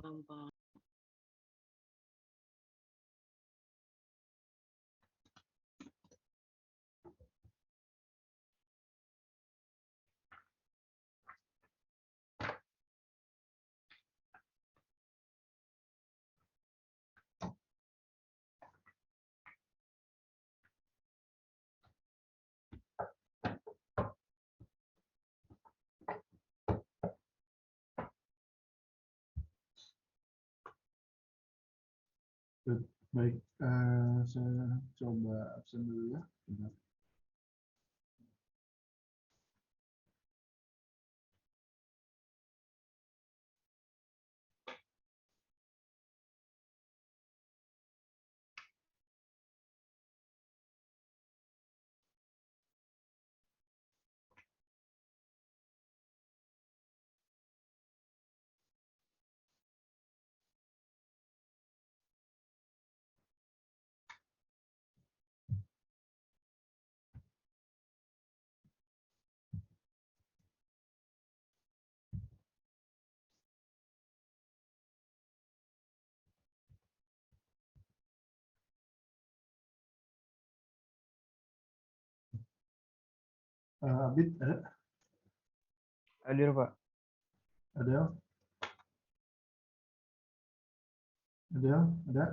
gampang. Baik, saya coba absen dulu ya. Abid ada? Hadir, Pak. Ada? Ada? Ada?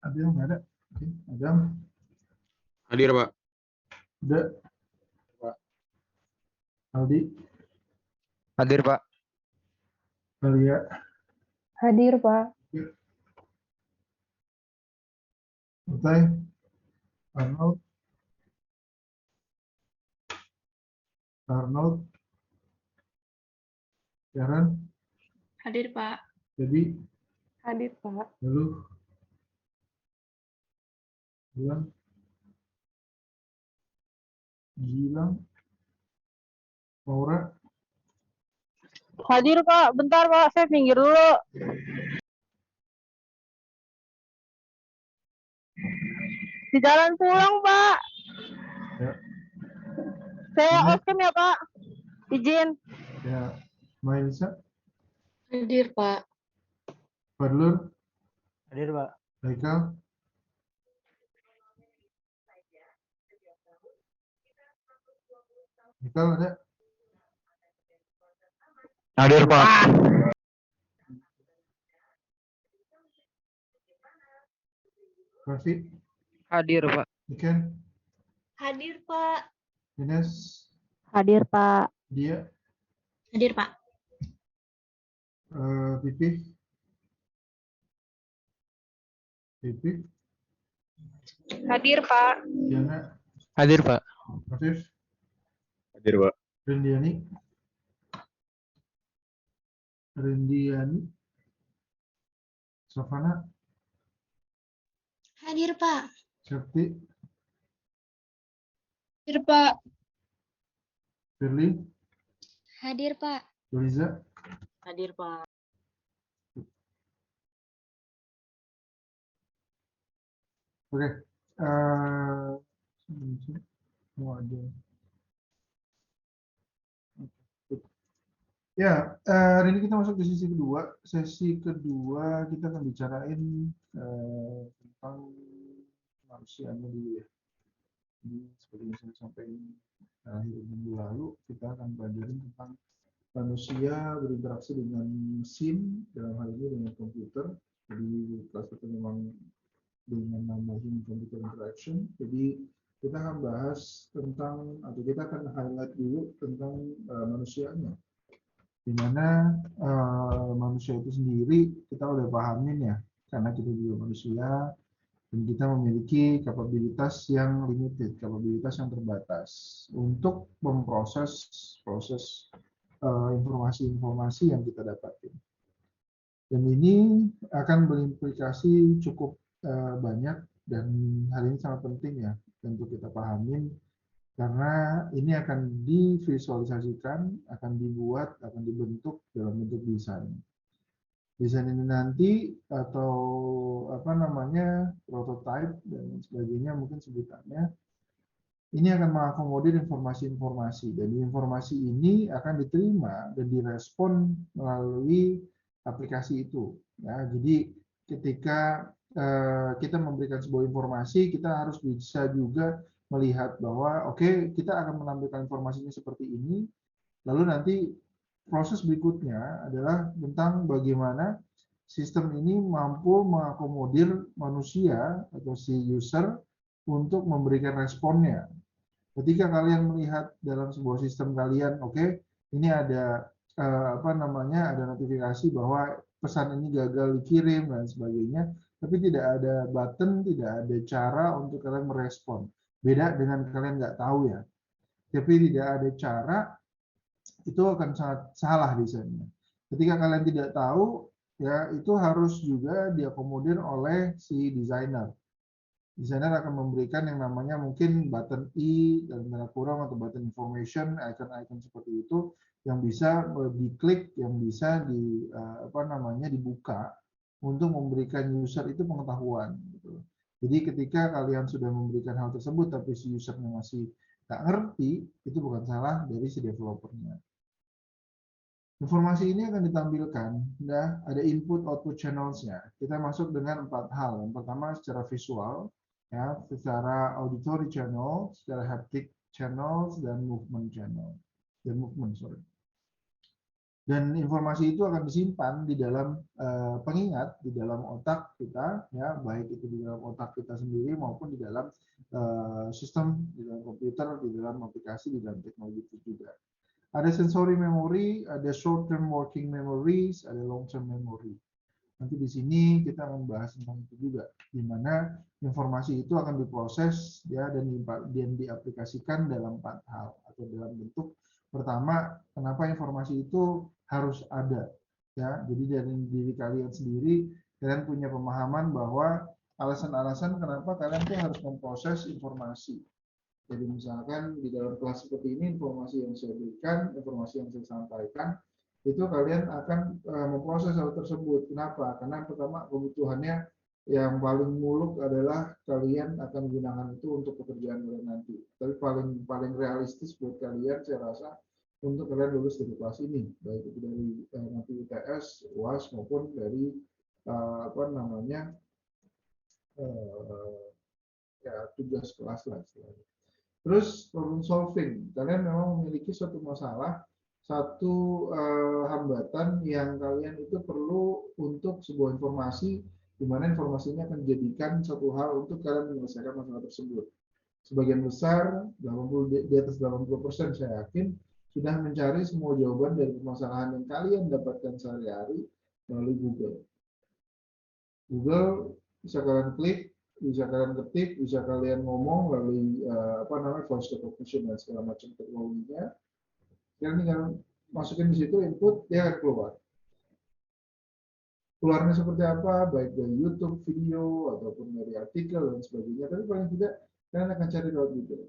Ada nggak ada? Oke, ada? Hadir, Pak. Ada? Aldi? Hadir, Pak. Alia? Hadir, Pak. Utai? Arnold? Arnold? Karen? Hadir, Pak. Jadi? Hadir, Pak. Lalu? Gilang? Gilang? Maura? Hadir, Pak. Bentar, Pak. Saya pinggir dulu. Di jalan pulang, Pak. Ya. Saya Ini? off-cam ya, Pak. Izin. Ya. Mailisa? Hadir, Pak. Fadlur? Hadir, Pak. Haikal? Haikal ada? Hadir, Pak. Raffi? Hadir, Pak. Iken? Hadir, Pak. Ines? Hadir, Pak. Dia? Hadir, Pak. Pipi? Pipi? Hadir, Pak. Diana? Hadir, Pak. Afif? Hadir, Pak. Rindiani? Rindiani? Savana? Hadir, Pak. Septi? Hadir, Pak. Firly? Hadir, Pak. Liza? Hadir, Pak. Oke. Mau ada. Ya, hari ini kita masuk di sesi kedua. Sesi kedua kita akan bicarain tentang manusianya dulu ya. Jadi seperti yang saya sampaikan akhir minggu lalu, kita akan belajarin tentang manusia berinteraksi dengan mesin, dalam hal ini dengan komputer. Jadi kelas itu memang dengan nama Human Computer Interaction. Jadi kita akan bahas tentang, atau kita akan highlight dulu tentang manusianya. Di mana manusia itu sendiri kita udah pahamin ya, karena kita juga manusia dan kita memiliki kapabilitas yang limited, kapabilitas yang terbatas untuk memproses informasi-informasi yang kita dapatkan. Dan ini akan berimplikasi cukup banyak, dan hal ini sangat penting ya untuk kita pahamin, karena ini akan divisualisasikan, akan dibuat, akan dibentuk dalam bentuk desain. Desain ini nanti, atau apa namanya, prototype dan sebagainya mungkin sebutannya, ini akan mengakomodir informasi-informasi, dan informasi ini akan diterima dan direspon melalui aplikasi itu. Ya, jadi ketika kita memberikan sebuah informasi, kita harus bisa juga melihat bahwa oke, kita akan menampilkan informasinya seperti ini, lalu nanti proses berikutnya adalah tentang bagaimana sistem ini mampu mengakomodir manusia atau si user untuk memberikan responnya. Ketika kalian melihat dalam sebuah sistem kalian, oke, ini ada ada notifikasi bahwa pesan ini gagal dikirim dan sebagainya, tapi tidak ada button, tidak ada cara untuk kalian merespon. Beda dengan kalian nggak tahu ya, tapi tidak ada cara, itu akan sangat salah desainnya. Ketika kalian tidak tahu, ya itu harus juga diakomodir oleh si desainer. Desainer akan memberikan yang namanya mungkin button I dalam tanda kurung atau button information, icon-icon seperti itu yang bisa diklik, yang bisa dibuka untuk memberikan user itu pengetahuan. Gitu. Jadi ketika kalian sudah memberikan hal tersebut tapi si usernya masih nggak ngerti, itu bukan salah dari si developernya. Informasi ini akan ditampilkan, nah, ada input output channels-nya. Kita masuk dengan 4 hal. Yang pertama secara visual, ya, secara auditory channel, secara haptic channels, dan movement channel. Dan informasi itu akan disimpan di dalam pengingat, di dalam otak kita, ya, baik itu di dalam otak kita sendiri maupun di dalam sistem, di dalam komputer, di dalam aplikasi, di dalam teknologi itu juga. Ada sensory memory, ada short-term working memories, ada long-term memory. Nanti di sini kita akan bahas tentang itu juga, di mana informasi itu akan diproses ya dan diaplikasikan dalam 4 hal atau dalam bentuk. Pertama, kenapa informasi itu harus ada? Ya, jadi dari diri kalian sendiri, kalian punya pemahaman bahwa alasan-alasan kenapa kalian tuh harus memproses informasi. Jadi misalkan di dalam kelas seperti ini, informasi yang saya berikan, informasi yang saya sampaikan, itu kalian akan memproses hal tersebut. Kenapa? Karena pertama kebutuhannya yang paling muluk adalah kalian akan gunakan itu untuk pekerjaan kalian nanti. Tapi paling realistis buat kalian, saya rasa, untuk kalian lulus dari kelas ini, baik itu dari nanti UTS, UAS maupun dari tugas kelas lah istilahnya. Terus problem solving, kalian memang memiliki suatu masalah, satu hambatan yang kalian itu perlu untuk sebuah informasi, di mana informasinya akan dijadikan satu hal untuk kalian menyelesaikan masalah tersebut. Sebagian besar, di atas 80% saya yakin, sudah mencari semua jawaban dari permasalahan yang kalian dapatkan sehari-hari melalui Google. Google bisa kalian klik, bisa kalian ketik, bisa kalian ngomong melalui voice recognition dan segala macam teknologinya. Kalian tinggal masukin di situ input, dia akan keluar. Keluarnya seperti apa, baik dari YouTube video ataupun dari artikel dan sebagainya. Tapi paling tidak kalian akan cari lewat Google.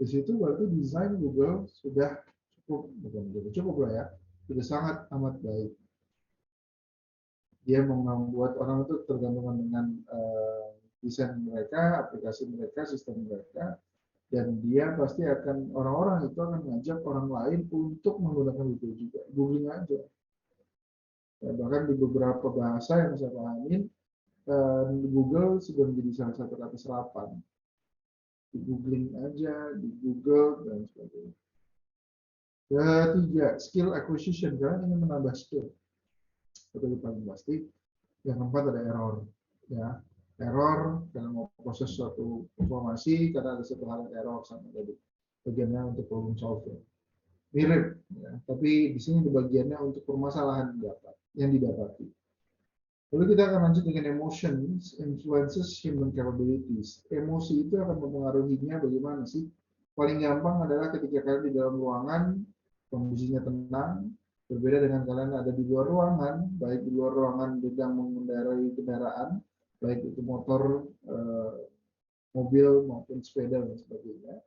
Di situ berarti desain Google sudah cukup lah ya, sudah sangat amat baik. Dia membuat orang itu tergantungan dengan desain mereka, aplikasi mereka, sistem mereka, dan dia pasti akan, orang-orang itu akan mengajak orang lain untuk menggunakan Google juga. Googling aja. Ya, bahkan di beberapa bahasa yang saya pahamin, Google sudah menjadi salah satu kata serapan. Di googling aja, di Google, dan sebagainya. Ketiga, skill acquisition. Kalian ingin menambah skill. Itu paling pasti. Yang keempat ada error. Ya, error dalam mau proses suatu informasi karena ada satu hal yang error sama tadi. Bagiannya untuk problem solving. Mirip, ya, tapi di sini di bagiannya untuk permasalahan yang didapati. Lalu kita akan lanjut dengan emotions, influences human capabilities. Emosi itu akan mempengaruhinya bagaimana sih? Paling gampang adalah ketika kalian di dalam ruangan, kondisinya tenang, berbeda dengan kalian ada di luar ruangan, baik di luar ruangan sedang mengendarai kendaraan, baik itu motor, mobil maupun sepeda dan sebagainya.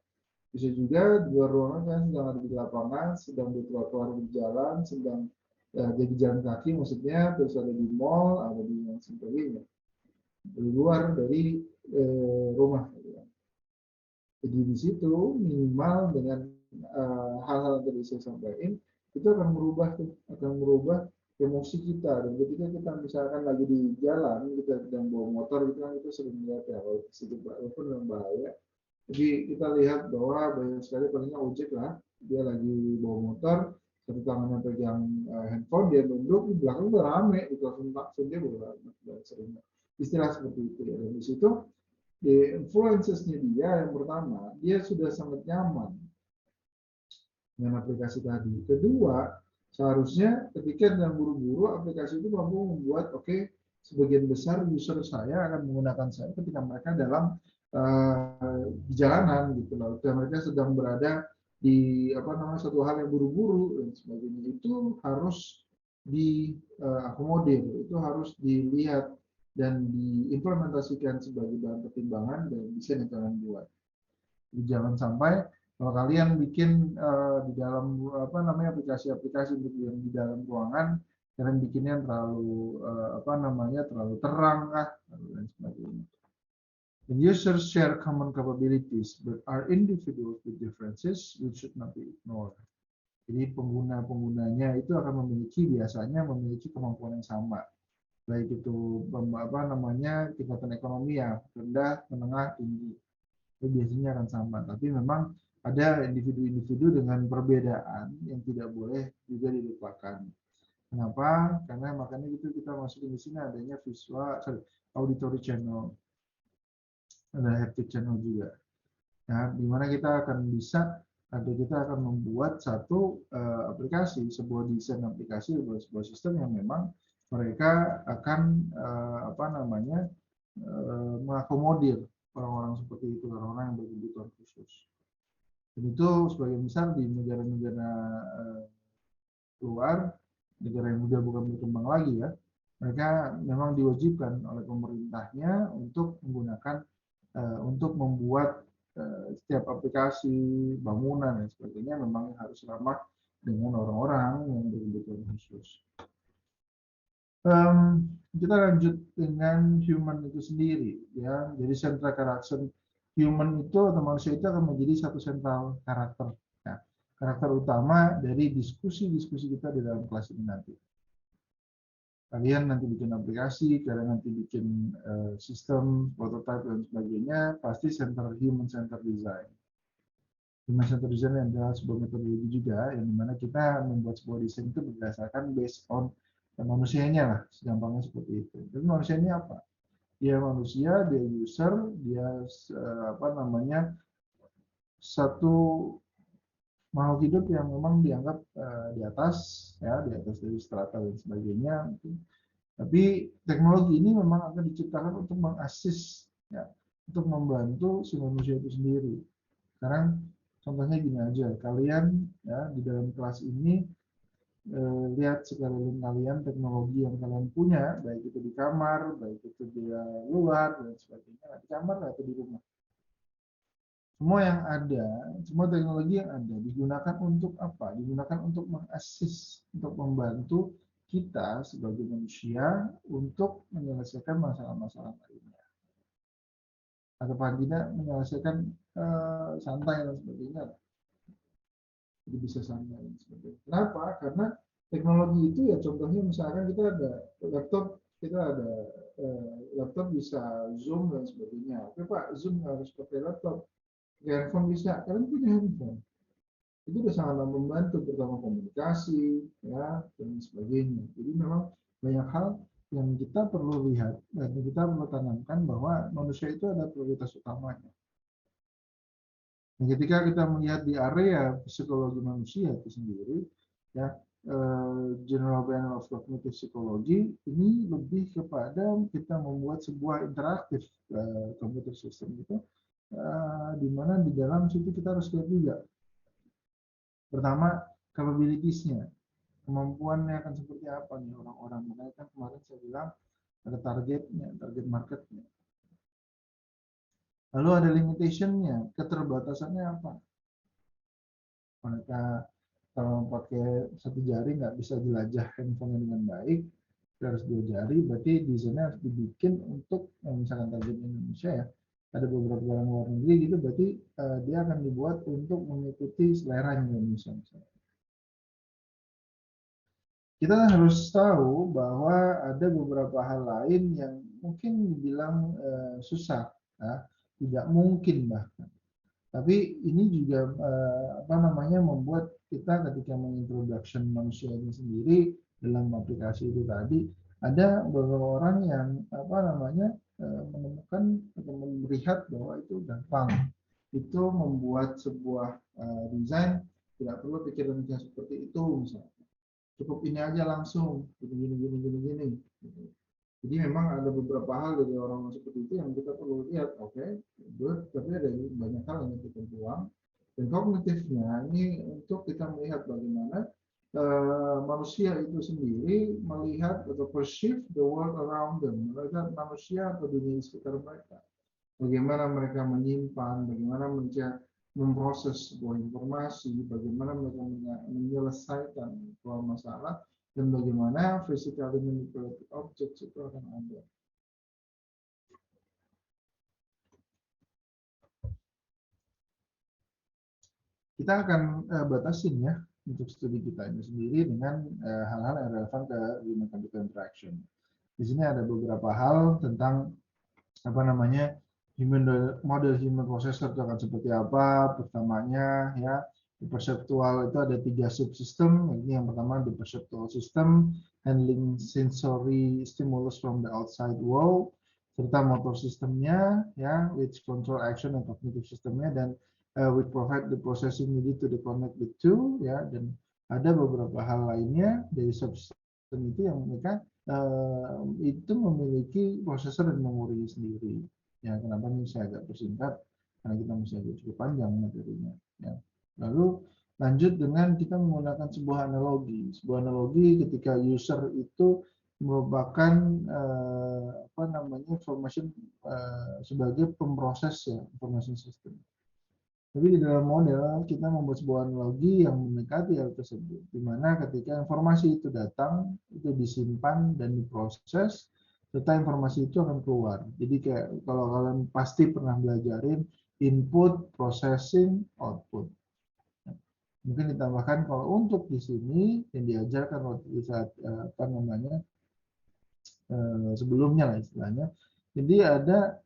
Bisa juga di luar ruangan kan sedang ada di lapangan, sedang di trotoar di jalan, sedang jadi jalan kaki maksudnya, terus ada di mall, ada di yang sebagainya. Di luar dari rumah. Jadi di situ minimal dengan hal-hal yang tadi saya sampaikan itu akan merubah emosi kita. Dan ketika kita misalkan lagi di jalan, kita sedang bawa motor, gitu kan kita sering melihat ya, walaupun dalam bahaya. Jadi kita lihat bahwa banyak sekali palingnya ojek lah, dia lagi bawa motor, satu tangannya pegang handphone, dia nunduk, di belakang udah rame, itu langsung dia bola, dan sering istilah seperti itu ya. Dan di situ di influencersnya dia yang pertama, dia sudah sangat nyaman dengan aplikasi tadi. Kedua, seharusnya ketika sedang buru-buru, aplikasi itu mampu membuat, oke, sebagian besar user saya akan menggunakan saya ketika mereka dalam di jalanan gitu loh. Ketika mereka sedang berada di satu hal yang buru-buru dan sebagainya, itu harus diakomodir, itu harus dilihat dan diimplementasikan sebagai bahan pertimbangan dan desain yang kalian buat. Jadi jangan sampai kalau kalian bikin di dalam aplikasi-aplikasi yang di dalam ruangan, kalian bikinnya terlalu terlalu terang dan sebagainya. The users share common capabilities, but are individuals with differences which should not be ignored. Jadi pengguna-penggunanya itu akan biasanya memiliki kemampuan yang sama, baik itu tingkatan ekonomi ya rendah, menengah, tinggi. Itu biasanya akan sama, tapi memang ada individu-individu dengan perbedaan yang tidak boleh juga dilupakan. Kenapa? Karena makanya kita masukin di sini adanya auditory channel, ada haptic channel juga. Nah, di mana kita akan membuat satu aplikasi, sebuah desain aplikasi, sebuah sistem yang memang mereka akan mengakomodir orang-orang seperti itu, orang-orang yang berkebutuhan khusus. Dan itu sebagai misal di negara-negara luar, negara yang sudah bukan berkembang lagi ya, mereka memang diwajibkan oleh pemerintahnya untuk menggunakan, untuk membuat setiap aplikasi, bangunan dan sebagainya memang harus ramah dengan orang-orang yang berkebutuhan khusus. Kita lanjut dengan human itu sendiri ya. Jadi central karakter human itu atau manusia itu akan menjadi satu sentral karakter ya. Karakter utama dari diskusi-diskusi kita di dalam kelas ini nanti. Kalian nanti bikin aplikasi, kalian nanti bikin sistem, prototype dan sebagainya, pasti human center design. Human center design adalah sebuah metodologi juga yang dimana kita membuat sebuah desain itu berdasarkan based on manusianya lah, segampangnya seperti itu. Jadi manusia ini apa? Dia manusia, dia user, dia satu makhluk hidup yang memang dianggap di atas dari strata dan sebagainya. Tapi teknologi ini memang akan diciptakan untuk mengassist, ya, untuk membantu si manusia itu sendiri. Sekarang contohnya gini aja, kalian ya di dalam kelas ini lihat sekeliling kalian teknologi yang kalian punya, baik itu di kamar, baik itu di luar dan sebagainya, di kamar atau di rumah. Semua yang ada, semua teknologi yang ada digunakan untuk apa? Digunakan untuk mengassist, untuk membantu kita sebagai manusia untuk menyelesaikan masalah-masalah lainnya. Atau paling tidak menyelesaikan santai dan sebagainya. Jadi bisa santai dan sebagainya. Kenapa? Karena teknologi itu ya contohnya misalkan kita ada laptop bisa Zoom dan sebagainya. Oke Pak, Zoom harus pakai laptop. Handphone bisa, kalian punya handphone. Itu sudah sangat membantu pertama komunikasi, ya, dan sebagainya. Jadi memang banyak hal yang kita perlu lihat dan kita perlu tanamkan bahwa manusia itu ada prioritas utamanya. Dan ketika kita melihat di area psikologi manusia itu sendiri, ya, General Panel of Cognitive Psychology ini lebih kepada kita membuat sebuah interaktif computer system itu. Di mana di dalam situ kita harus lihat juga. Pertama, capabilities-nya. Kemampuannya akan seperti apa nih orang-orang. Makanya kan kemarin saya bilang ada targetnya, target marketnya. Lalu ada limitation-nya, keterbatasannya apa. Mereka kalau pakai satu jari nggak bisa jelajah handphone dengan baik, harus dua jari, berarti desainnya harus dibikin untuk misalkan target Indonesia ya, ada beberapa barang luar negeri gitu, berarti dia akan dibuat untuk mengikuti selera Indonesia. Kita harus tahu bahwa ada beberapa hal lain yang mungkin dibilang susah, ya, tidak mungkin bahkan. Tapi ini juga membuat kita ketika mengintroduction manusia ini sendiri dalam aplikasi itu tadi, ada beberapa orang yang menemukan atau melihat bahwa itu gampang. Itu membuat sebuah desain tidak perlu pikiran yang seperti itu misalnya. Cukup ini aja langsung gini. Jadi memang ada beberapa hal dari orang seperti itu yang kita perlu lihat, oke, good, tapi ada banyak hal yang kita buang. Dan kognitifnya ini untuk kita melihat bagaimana manusia itu sendiri melihat atau perceive the world around them, melihat manusia atau dunia di sekitar mereka. Bagaimana mereka menyimpan, bagaimana mereka memproses sebuah informasi, bagaimana mereka menyelesaikan sebuah masalah, dan bagaimana physically manipulated objects itu akan ada. Kita akan batasin ya untuk studi kita ini sendiri dengan hal-hal yang relevan ke human computer interaction. Di sini ada beberapa hal tentang model human processor itu akan seperti apa. Pertamanya ya, di perceptual itu ada 3 subsystem. Ini yang pertama di perceptual system, handling sensory stimulus from the outside world, serta motor sistemnya ya, which control action and cognitive systemnya, dan which provide the processing needed to connect the two ya, dan ada beberapa hal lainnya dari subsystem itu yang mereka itu memiliki prosesor dan memori sendiri. Ya, kenapa ini saya agak persingkat? Karena kita masih agak cukup panjang materinya. Ya. Lalu lanjut dengan kita menggunakan sebuah analogi. Sebuah analogi ketika user itu merupakan information sebagai pemproses ya, information system. Tapi di dalam model kita membuat sebuah analogi yang mendekati hal tersebut, di mana ketika informasi itu datang, itu disimpan dan diproses, serta informasi itu akan keluar. Jadi kayak kalau kalian pasti pernah belajarin input, processing, output. Mungkin ditambahkan kalau untuk di sini yang diajarkan waktu saat sebelumnya lah istilahnya. Jadi ada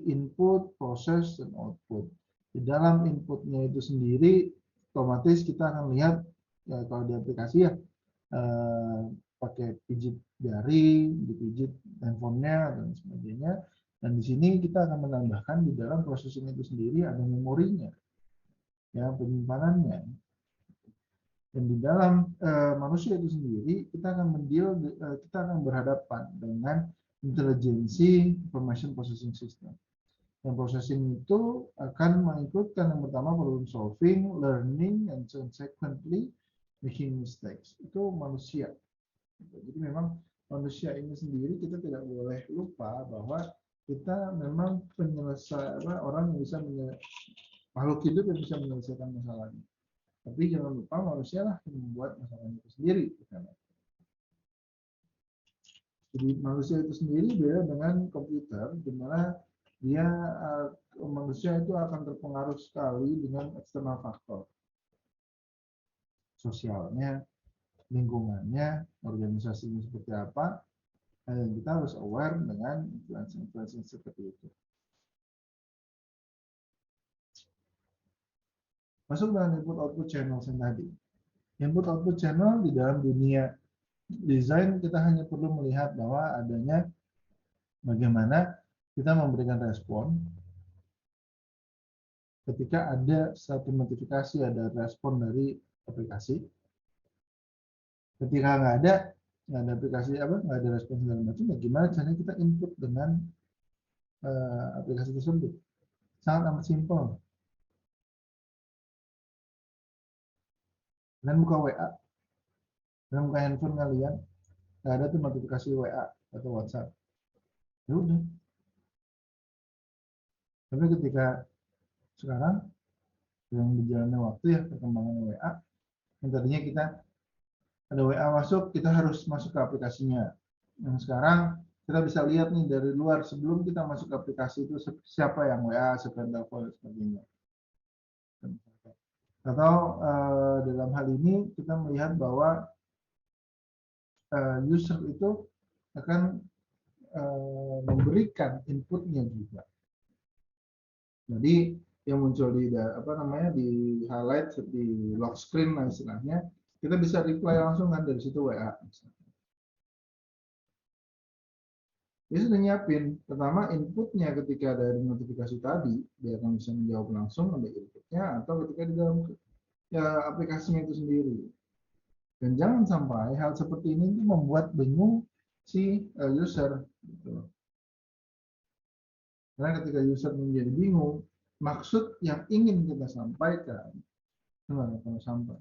input, proses, dan output. Di dalam inputnya itu sendiri, otomatis kita akan lihat ya, kalau di aplikasi ya pakai pijit jari, dipijit handphonenya dan sebagainya. Dan di sini kita akan menambahkan di dalam prosesing itu sendiri ada memorinya, ya penyimpanannya. Dan di dalam manusia itu sendiri kita akan berhadapan dengan intelijensi information processing system. Dan processing itu akan mengikutkan yang pertama problem solving, learning, and subsequently making mistakes. Itu manusia. Jadi memang manusia ini sendiri kita tidak boleh lupa bahwa kita memang orang yang bisa makhluk hidup yang bisa menyelesaikan masalahnya. Tapi jangan lupa manusia lah yang membuat masalahnya itu sendiri. Jadi manusia itu sendiri beda dengan komputer, di mana manusia itu akan terpengaruh sekali dengan eksternal faktor. Sosialnya, lingkungannya, organisasinya seperti apa, kita harus aware dengan influence seperti itu. Masuk dengan input-output channel yang tadi. Input-output channel di dalam dunia desain kita hanya perlu melihat bahwa adanya bagaimana kita memberikan respon ketika ada satu notifikasi, ada respon dari aplikasi. Ketika nggak ada aplikasi nggak ada respon segala macam, bagaimana caranya kita input dengan aplikasi tersebut? Sangat amat simpel. Kalian buka WA, kalian buka handphone kalian, nggak ada tuh notifikasi WA atau WhatsApp. Ya udah. Tapi ketika sekarang yang berjalannya waktu ya perkembangan WA, yang tadinya kita ada WA masuk, kita harus masuk ke aplikasinya. Yang sekarang kita bisa lihat nih dari luar sebelum kita masuk ke aplikasi itu siapa yang WA, siapa yang telepon dan sebagainya. Atau dalam hal ini kita melihat bahwa user itu akan memberikan inputnya juga. Jadi yang muncul di di highlight di lock screen lah istilahnya, kita bisa reply langsung kan dari situ WA. Dia sudah nyiapin pertama inputnya ketika dari notifikasi tadi, dia akan bisa menjawab langsung ada inputnya atau ketika di dalam aplikasinya itu sendiri. Dan jangan sampai hal seperti ini itu membuat bingung si user. Gitu. Karena ketika user menjadi bingung, maksud yang ingin kita sampaikan itu nggak akan sampai.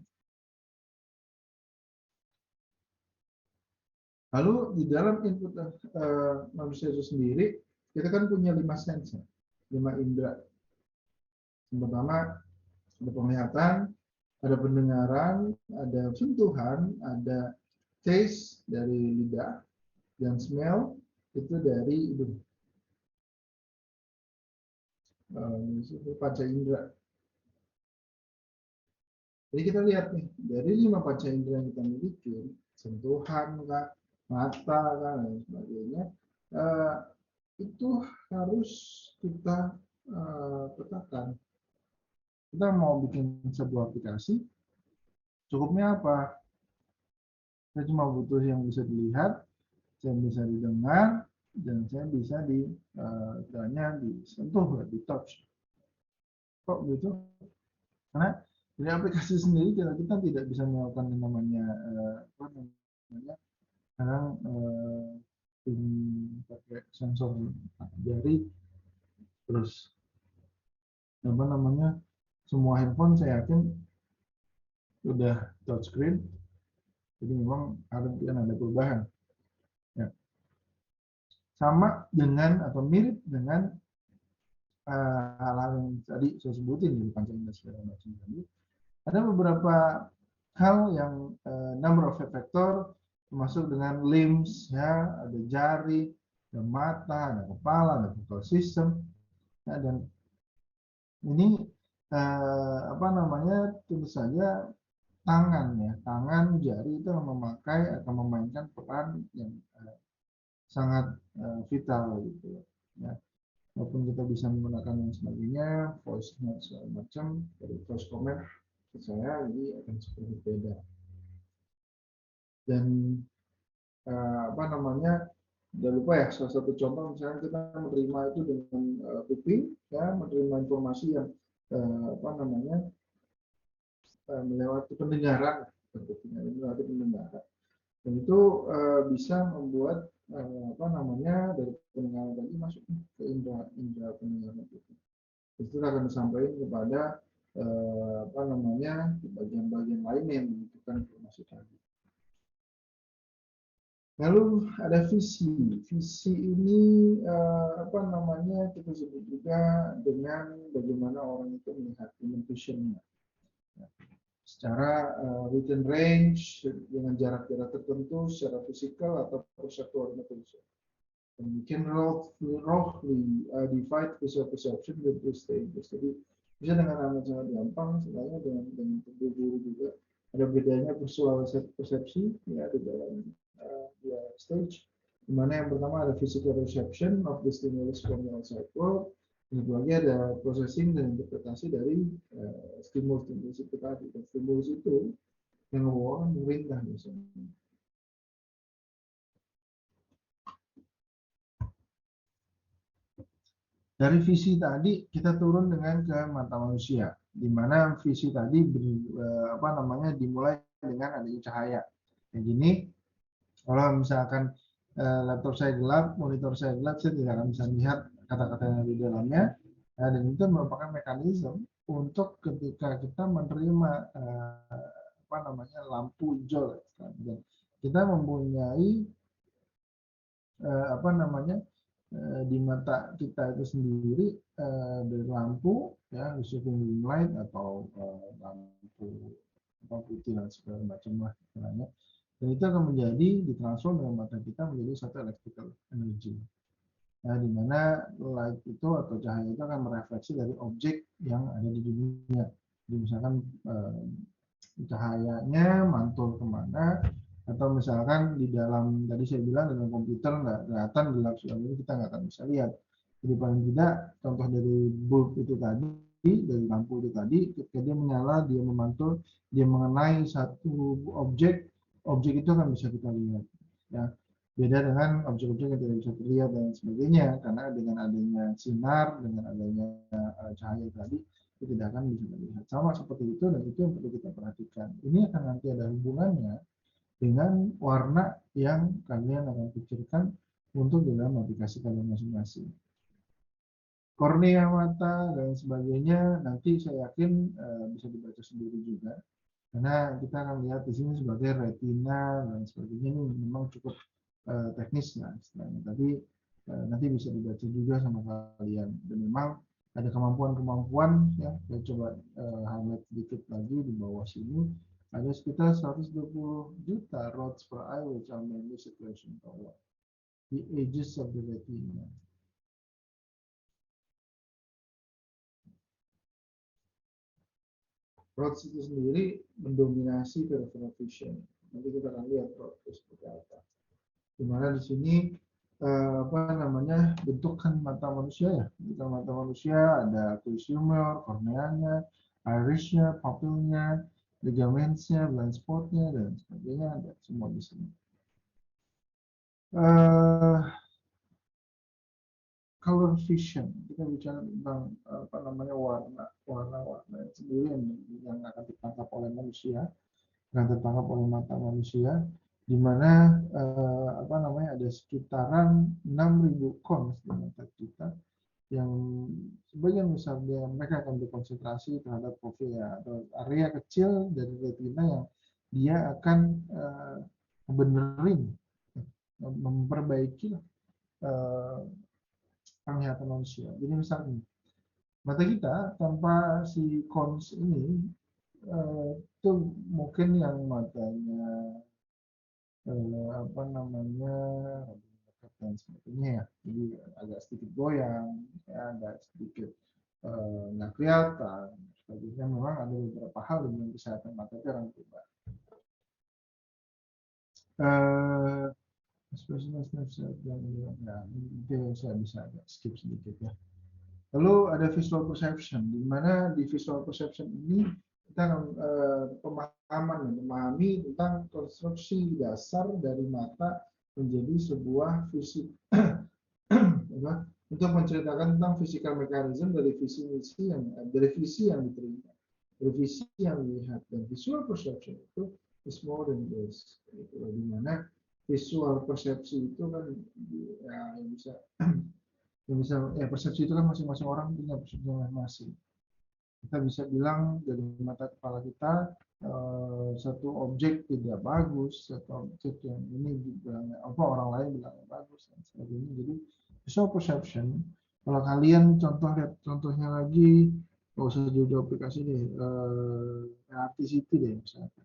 Lalu di dalam input manusia itu sendiri, kita kan punya 5 sense, 5 indera. Yang pertama ada penglihatan, ada pendengaran, ada sentuhan, ada taste dari lidah, dan smell itu dari hidung. Itu panca indera. Jadi kita lihat nih, dari 5 panca indera yang kita miliki, sentuhan, mata, dan sebagainya, itu harus kita petakan. Kita mau bikin sebuah aplikasi, cukupnya apa? Saya cuma butuh yang bisa dilihat, yang bisa didengar, dan saya bisa disentuh, di touch. Kok gitu? Karena dari aplikasi sendiri kita tidak bisa melakukan yang namanya sekarang pakai sensor jari, terus semua handphone saya yakin sudah touchscreen, jadi memang harus ada perubahan. Ya. Sama dengan atau mirip dengan hal-hal yang tadi saya sebutin di panca indera segala macam tadi. Ada beberapa hal yang number of factor termasuk dengan limbs, ya, ada jari, ada mata, ada kepala, ada vocal system, ya, dan ini tentu saja tangan, ya, tangan, jari itu akan memainkan peran yang sangat vital gitu, ya. Walaupun kita bisa menggunakan yang sebagainya, voice note segala macam, dari voice comment, saya ini akan seperti beda. Dan jangan lupa ya, salah satu contoh misalnya kita menerima itu dengan kuping, ya, menerima informasi yang melewati pendengaran, dan itu bisa membuat dari pendengaran tadi masuk ke indera pendengaran itu akan disampaikan kepada bagian-bagian lain yang membutuhkan informasi tadi. Lalu ada visi. Visi ini kita sebut juga dengan bagaimana orang itu melihat human vision-nya. Secara written range dengan jarak-jarak tertentu secara fisikal atau perceptual methodology. And we can roughly divide visual perception into three stages. Jadi bisa dengan amat sangat gampang, sebenarnya dengan terburu juga. Ada bedanya visual persepsi, ya, di dalam dua stage. Di mana yang pertama ada physical reception of the stimulus from the outside world. Yang kedua ada processing dan interpretasi dari stimulus itu tadi. Dan stimulus itu yang orang merintah misalnya. Dari visi tadi kita turun dengan ke mata manusia, di mana visi tadi dimulai dengan adanya cahaya. Kayak gini, kalau misalkan laptop saya gelap, monitor saya gelap, saya tidak akan bisa melihat kata-kata yang ada di dalamnya. Nah, dan itu merupakan mekanisme untuk ketika kita menerima lampu hijau, dan kita mempunyai di mata kita itu sendiri dari lampu, ya, shooting light atau lampu putih dan segala macam lah istilahnya. Dan itu akan menjadi ditransform dengan mata kita menjadi satu electrical energy. Nah, di mana light itu atau cahaya itu akan merefleksi dari objek yang ada di dunia. Jadi misalkan cahayanya mantul kemana, atau misalkan di dalam, tadi saya bilang dengan komputer nggak kelihatan gelap, ini kita nggak akan bisa lihat. Jadi paling tidak contoh dari bulb itu tadi, dari lampu itu tadi, ketika dia menyala, dia memantul, dia mengenai satu objek, objek itu akan bisa kita lihat. Ya. Beda dengan objek-objek yang tidak bisa terlihat dan sebagainya, karena dengan adanya sinar, dengan adanya cahaya tadi, itu tidak akan bisa terlihat. Sama seperti itu, dan itu yang perlu kita perhatikan. Ini akan nanti ada hubungannya dengan warna yang kalian akan pikirkan untuk dalam aplikasi kalian masing-masing. Kornea mata dan sebagainya, nanti saya yakin bisa dibaca sendiri juga. Karena kita akan lihat di sini sebagai retina dan sebagainya, ini memang cukup teknis lah istilahnya, tapi nanti bisa dibaca juga sama kalian. Dan memang ada kemampuan-kemampuan, ya, saya coba highlight sedikit lagi di bawah sini, ada sekitar 120 juta rods per eye which are mainly circulation power, the ages of the retina. Rods itu sendiri mendominasi peripheral vision. Nanti kita akan lihat rods itu seperti apa. Dimana di sini bentukan mata manusia, ya, bentukan mata manusia ada ciliumur, korneanya, irisnya, pupilnya, ligamentsnya, blind spotnya dan sebagainya, ada semua di sini. Color vision, kita bicara tentang warna sendiri yang akan ditangkap oleh manusia, yang tertangkap oleh mata manusia, di mana ada sekitaran 6.000 cones di mata kita, yang sebagian besar mereka akan berkonsentrasi terhadap fovea atau area kecil dari retina yang dia akan memperbaiki penglihatan manusia. Jadi misalnya mata kita tanpa si cones ini itu mungkin yang matanya dan sebagainya, ya. Jadi agak sedikit goyang, ya, agak sedikit nggak kelihatan. Sebagainya, memang ada beberapa hal dengan kesehatan mata itu yang berubah. Itu saya bisa agak skip sedikit, ya. Lalu ada visual perception, di mana di visual perception ini kita akan memahami tentang konstruksi dasar dari mata menjadi sebuah visi untuk menceritakan tentang physical mechanism dari visi yang diterima, dari visi yang dilihat. Dan visual perception itu is more than this, di mana visual persepsi itu kan persepsi itu kan masing-masing orang punya persepsi masing-masing. Kita bisa bilang dari mata kepala kita satu objek tidak bagus, satu objek yang ini bilangnya orang lain bilangnya bagus dan sebagainya. Jadi visual perception, kalau kalian lihat contohnya lagi, nggak usah jauh-jauh aplikasi deh, LRT deh misalnya.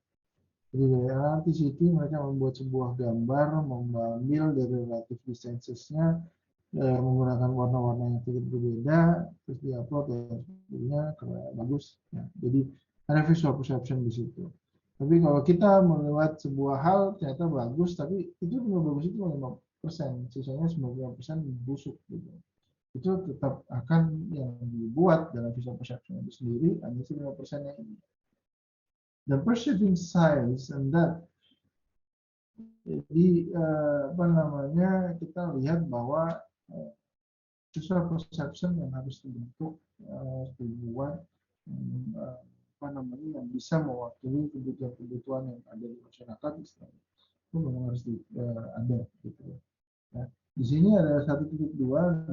Jadi dari LRT mereka membuat sebuah gambar, mengambil dari relative distances-nya, menggunakan warna-warna yang sedikit berbeda, terus diupload ya, bagus. Ya. Jadi ada visual perception di situ. Tapi kalau kita melewat sebuah hal ternyata bagus, tapi itu bagus itu 5%, sisanya 90% busuk. Gitu. Itu tetap akan yang dibuat dalam visual perception itu sendiri hanya 5% yang ini. Dan perceiving size and that. Jadi kita lihat bahwa visual perception yang harus dibentuk, dibuat yang bisa mewakili kebutuhan-kebutuhan yang ada di masyarakat, itu memang harus ada, gitu. Nah, di sini ada 1.2,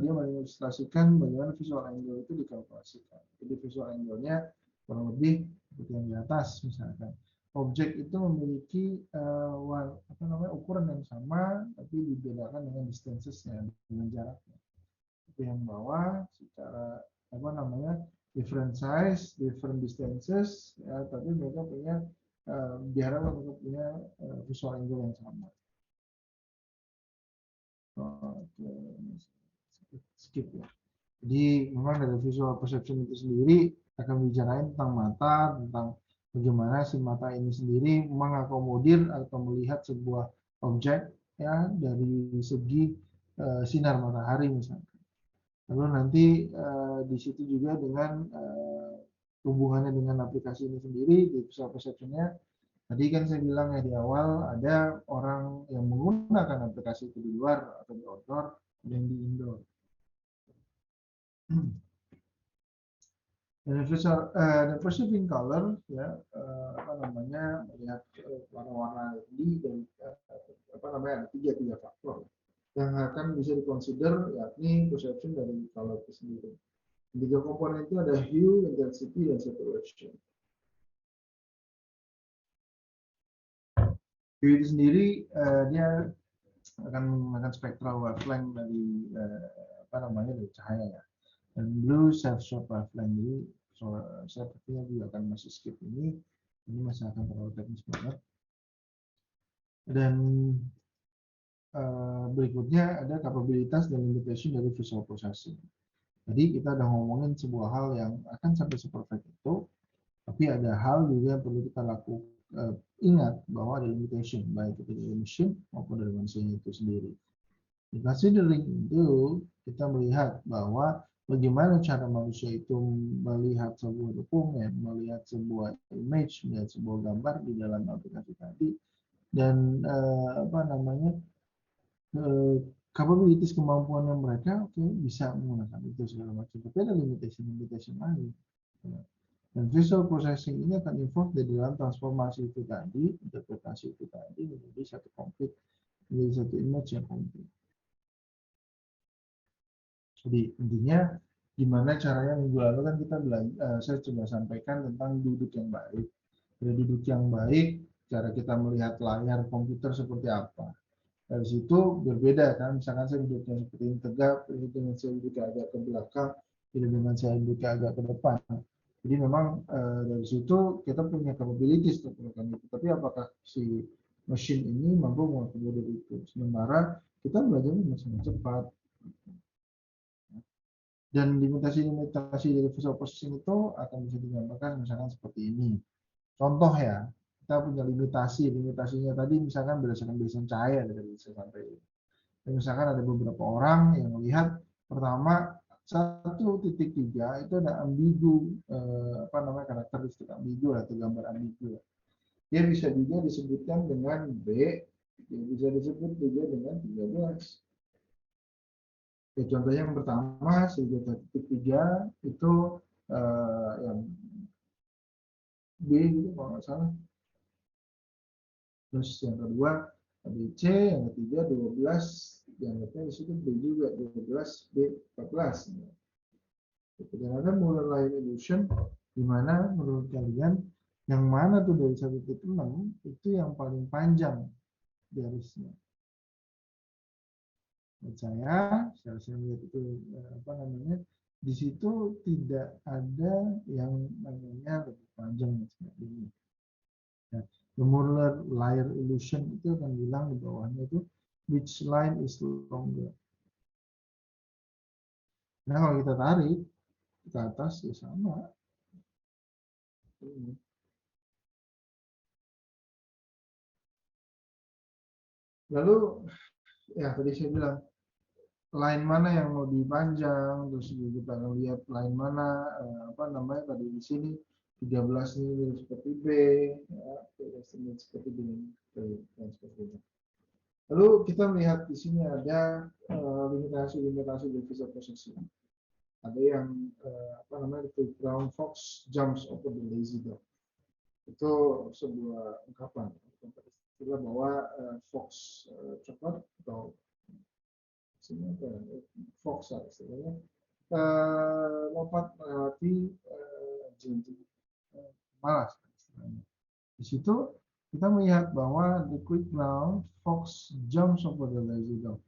dia mengilustrasikan bagaimana visual angle itu dikalkulasikan. Jadi visual angle-nya kurang lebih seperti yang di atas, misalkan. Objek itu memiliki ukuran yang sama, tapi dibedakan dengan distances-nya, dengan jaraknya. Yang bawah secara different size, different distances, ya, tapi mereka punya biarlah mereka punya visual angle yang sama. Oke, skip ya. Jadi memang dari visual perception itu sendiri akan bicarain tentang mata, tentang bagaimana si mata ini sendiri mengakomodir atau melihat sebuah objek ya dari segi sinar matahari misalnya. Lalu nanti di situ juga dengan hubungannya dengan aplikasi ini sendiri di visual perception-nya. Tadi kan saya bilang ya di awal ada orang yang menggunakan aplikasi itu di luar atau di outdoor, dan di indoor. Dan visual dan perceiving color ya apa namanya melihat warna-warna ini dan apa namanya ada tiga faktor yang akan bisa dikonsider yakni perception dari color itu sendiri. Tiga komponen itu ada hue, intensity, dan saturation. Hue itu sendiri dia akan menggunakan spectral wavelength dari apa namanya dari cahaya ya. Dan blue self-short wavelength, jadi saya sepertinya juga akan masih skip ini masih akan terlalu teknis banget. Dan berikutnya ada kapabilitas dan limitation dari visual processing. Jadi kita udah ngomongin sebuah hal yang akan sampai seperfect itu, tapi ada hal juga yang perlu kita lakukan, ingat bahwa ada limitation, baik itu dari mesin maupun dari manusia itu sendiri. Di considering itu, kita melihat bahwa bagaimana cara manusia itu melihat sebuah dokumen, melihat sebuah image, melihat sebuah gambar di dalam aplikasi tadi, dan apa namanya capabilities kemampuannya mereka bisa menggunakan itu segala macam. Tapi ada limitation lain. Dan visual processing ini akan involve di dalam transformasi itu tadi, interpretasi itu tadi menjadi satu komplit, menjadi satu image yang komplit. Jadi intinya gimana caranya minggu lalu kan kita saya coba sampaikan tentang duduk yang baik. Dari duduk yang baik, cara kita melihat layar komputer seperti apa. Dari situ berbeda kan, misalkan saya duduknya seperti ini tegak, ini dengan saya duduknya agak ke belakang, ini dengan saya duduknya agak ke depan. Jadi memang dari situ kita punya capabilities untuk melakukan itu. Tapi apakah si mesin ini mampu mengakomodir itu? Sementara kita belajar sangat cepat. Dan limitasi dari visual processing itu akan bisa digambarkan misalkan seperti ini. Contoh ya, kita punya limitasinya tadi misalkan berdasarkan barisan cahaya dari saya sampaikan. Dan misalkan ada beberapa orang yang melihat pertama 1.3 itu ada ambigu apa namanya karakteristik ambigu atau gambar ambigu. Dia bisa juga disebutkan dengan B, bisa disebut juga dengan 13. Ya, contohnya yang pertama, 1.3 itu yang B gitu kalau nggak salah. Terus yang kedua ABC, yang ketiga 12, yang ketiga disitu B juga 12, B 14. Dan ada mulai illusion di mana menurut kalian yang mana tuh dari 1.6 itu yang paling panjang garisnya. Saya melihat itu apa namanya di situ tidak ada yang namanya lebih panjang seperti ini. Nah, the Muller layer illusion itu akan bilang di bawahnya itu which line is longer. Nah kalau kita tarik ke atas ya sama. Lalu ya tadi saya bilang line mana yang lebih panjang, terus kita lihat line mana apa namanya tadi di sini 13 ini seperti B, ya, seperti B dan seperti itu. Lalu kita melihat di sini ada limitasi dari visual processing. Ada yang apa namanya itu brown fox jumps over the lazy dog. Itu sebuah ungkapan istilah bahwa fox cepat atau fox istilahnya lompat melewati jinjing malas istilahnya. Di situ kita melihat bahwa the quick brown fox jumps over the lazy dog.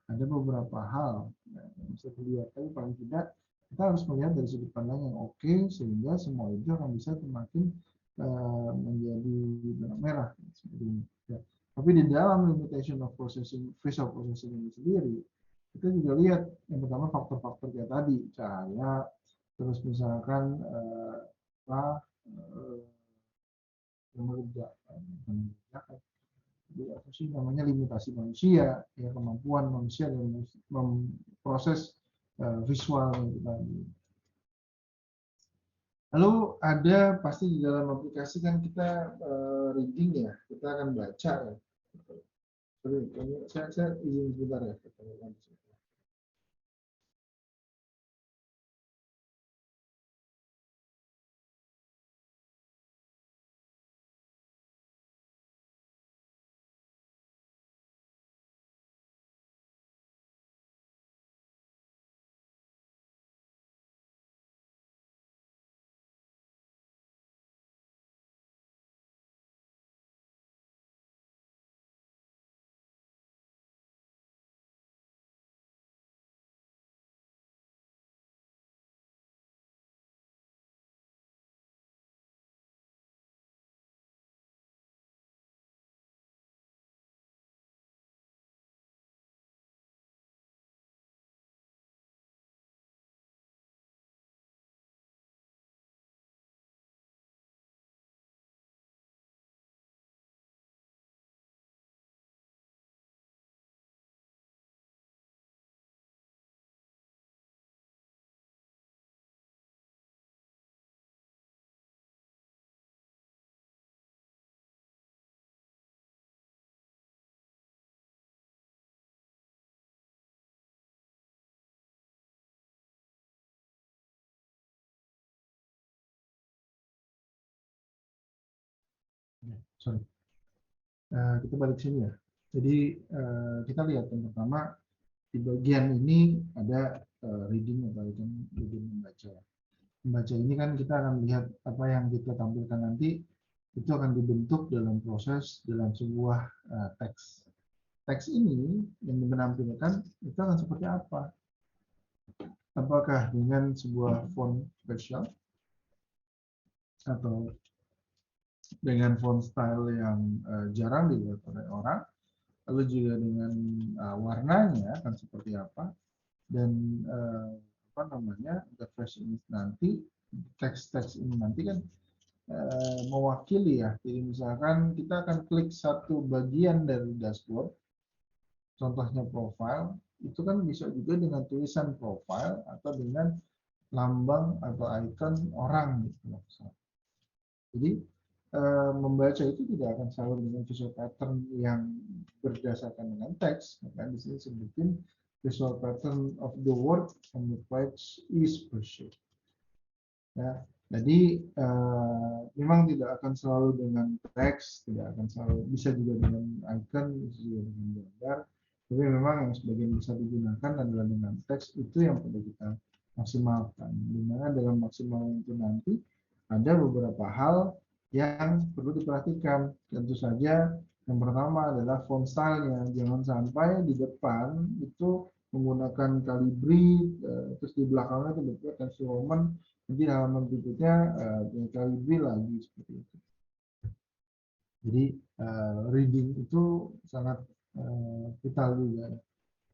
Ada beberapa hal yang bisa dilihat, tapi paling tidak kita harus melihat dari sudut pandang yang oke sehingga semua itu akan bisa semakin menjadi di merah seperti ini. Ya. Tapi di dalam limitation of processing, visual processing ini sendiri, kita juga lihat yang pertama faktor-faktor kayak tadi, cahaya, terus misalkan yang mengerjakan, apa sih namanya, limitasi manusia, ya kemampuan manusia dalam memproses visual itu tadi. Lalu ada pasti di dalam aplikasi kan kita reading ya, kita akan baca ya. Sorry, saya izin sebentar ya. Sorry. Kita balik sini ya. Jadi kita lihat yang pertama di bagian ini ada reading atau reading membaca. Membaca ini kan kita akan lihat apa yang kita tampilkan nanti itu akan dibentuk dalam proses dalam sebuah teks. Teks ini yang menampilkan itu akan seperti apa? Apakah dengan sebuah font spesial atau dengan font style yang jarang dilihat oleh orang, lalu juga dengan warnanya akan seperti apa, dan apa namanya, interface ini nanti, teks-teks ini nanti kan mewakili ya. Jadi misalkan kita akan klik satu bagian dari dashboard, contohnya profile, itu kan bisa juga dengan tulisan profile atau dengan lambang atau icon orang gitu. Jadi membaca itu tidak akan selalu dengan visual pattern yang berdasarkan dengan teks. Maka di sini sebutin visual pattern of the word on the page is perceived. Ya, jadi memang tidak akan selalu dengan teks, tidak akan selalu, bisa juga dengan icon, bisa juga dengan gambar. Tapi memang yang sebagian bisa digunakan adalah dengan teks, itu yang perlu kita maksimalkan. Dimana dalam maksimal itu nanti ada beberapa hal yang perlu diperhatikan. Tentu saja yang pertama adalah font style-nya. Jangan sampai di depan itu menggunakan Calibri, terus di belakangnya itu berbuat Times New Roman, nanti halaman berikutnya Calibri lagi seperti itu. Jadi reading itu sangat vital juga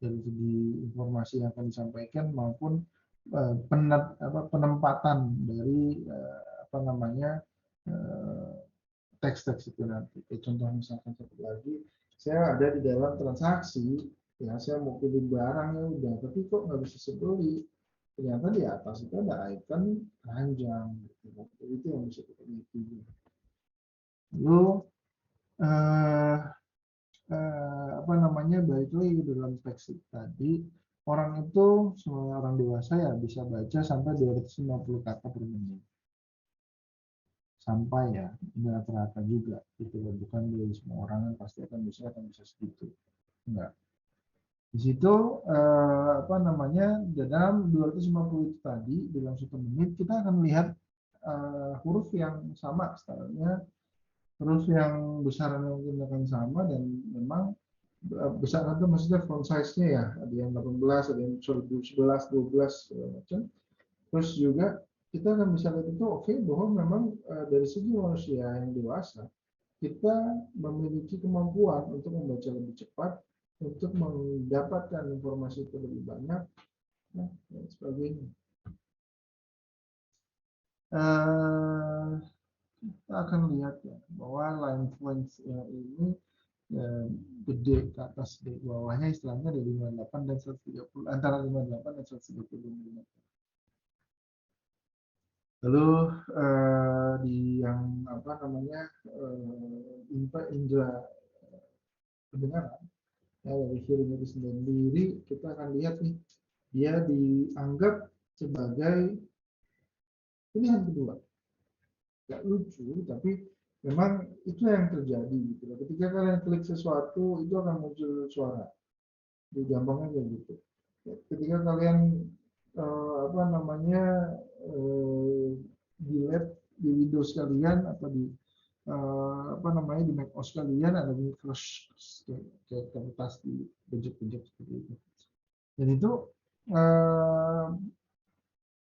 dari segi informasi yang akan disampaikan maupun penempatan dari apa namanya teks-teks itu nanti. Contoh misalkan satu lagi, saya ada di dalam transaksi, ya saya mau pilih barang ya udah, tapi kok nggak bisa sebeli. Ternyata di atas itu ada icon keranjang, gitu. Itu yang bisa kita lihat juga. Lalu apa namanya, balik lagi dalam teks tadi, orang itu semua orang dewasa ya bisa baca sampai 250 kata per menit. Sampai ya, ini rata-rata juga gitu, bukan dari semua orang yang pasti akan bisa segitu, enggak. Di situ apa namanya, dalam 250 itu tadi dalam 1 menit kita akan lihat huruf yang sama stylenya, huruf yang besarannya mungkin akan sama, dan memang besar itu maksudnya font size-nya ya, ada yang 18, ada yang 11, 12 segala macam. Terus juga kita akan bisa lihat itu oke, bahwa memang dari segi manusia yang dewasa kita memiliki kemampuan untuk membaca lebih cepat, untuk mendapatkan informasi itu lebih banyak, ya, dan sebagainya. Kita akan lihat ya, bahwa line length ini gede ke atas, di bawahnya istilahnya dari 58 dan 130, antara 58 dan 130 mm. Lalu di yang apa namanya indera pendengaran, ya, dari hearing itu sendiri kita akan lihat nih, dia dianggap sebagai pilihan kedua. Gak lucu, tapi memang itu yang terjadi gitu. Ketika kalian klik sesuatu, itu akan muncul suara. Jadi gampangnya kayak gitu. Ketika kalian apa namanya di lab, di Windows kalian atau di apa namanya di Mac OS kalian ada bunyi crush kayak kertas di bejek-bejek seperti itu. Dan itu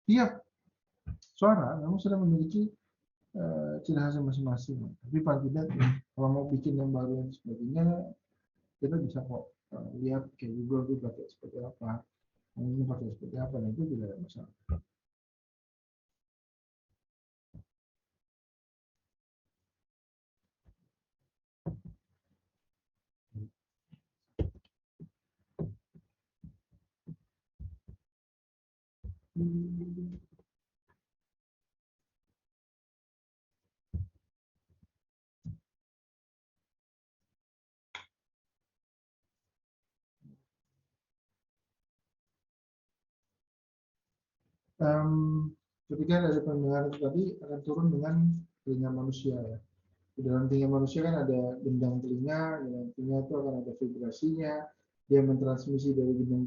tiap suara memang sudah memiliki ciri khasnya masing-masing. Tapi paling tidak kalau mau bikin yang baru dan sebagainya, kita bisa kok lihat kayak Google itu pakai seperti apa, ini pakai seperti apa, dan itu tidak ada masalah. Ketika dari pendengaran itu tadi akan turun dengan telinga manusia ya. Di dalam telinga manusia kan ada gendang telinga itu akan ada vibrasinya, dia mentransmisi dari gendang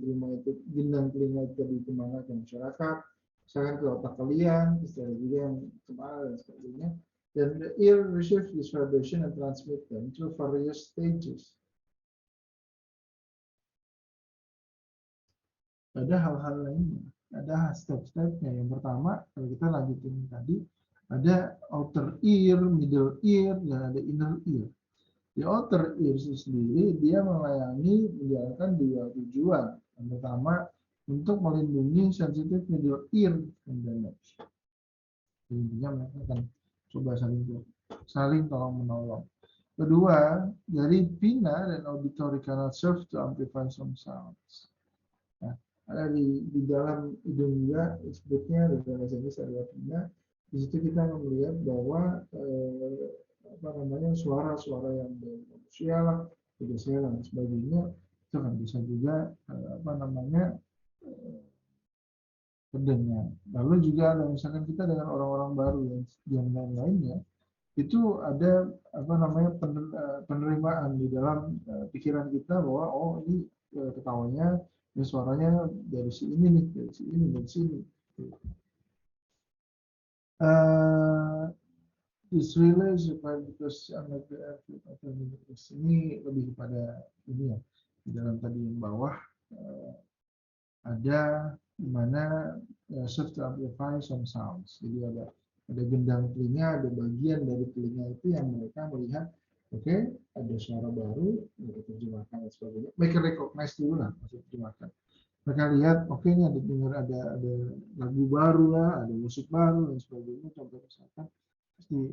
telinga itu tadi kemana ke masyarakat, misalkan ke otak kalian, istilah juga yang kemana dan sebagainya. Dan the ear receives this vibration and transmit them through various stages. Ada hal-hal lainnya, ada step-stepnya. Yang pertama, kalau kita lanjutin tadi, ada outer ear, middle ear, dan ada inner ear. Di outer ear sendiri, dia menjalankan dua tujuan. Yang pertama, untuk melindungi sensitif middle ear damage. Intinya mereka akan coba saling tolong-menolong. Kedua, dari pinna dan auditory canal serve to amplify some sounds. Nah, ada di dalam hidung juga disebutnya dalam bahasa Inggris adalah pinna. Di situ kita melihat bahwa apa namanya suara-suara yang dari manusia lah, dan sebagainya itu kan bisa juga apa namanya terdengar. Lalu juga ada misalkan kita dengan orang-orang baru yang lain-lainnya, itu ada apa namanya penerimaan di dalam pikiran kita bahwa oh ini ketawanya, ini suaranya dari si ini nih, dari si ini, dari sini. This relays because ini lebih kepada ini ya, di dalam tadi yang bawah ada di mana serve to amplify some sounds. Jadi ada gendang telinga, ada bagian dari telinga itu yang mereka melihat, oke, ada suara baru, mereka terjemahkan dan sebagainya. Mereka recognize dulu lah, maksud terjemahkan. Mereka lihat, oke, ini ada lagu baru lah, ada musik baru dan sebagainya. Contoh misalkan di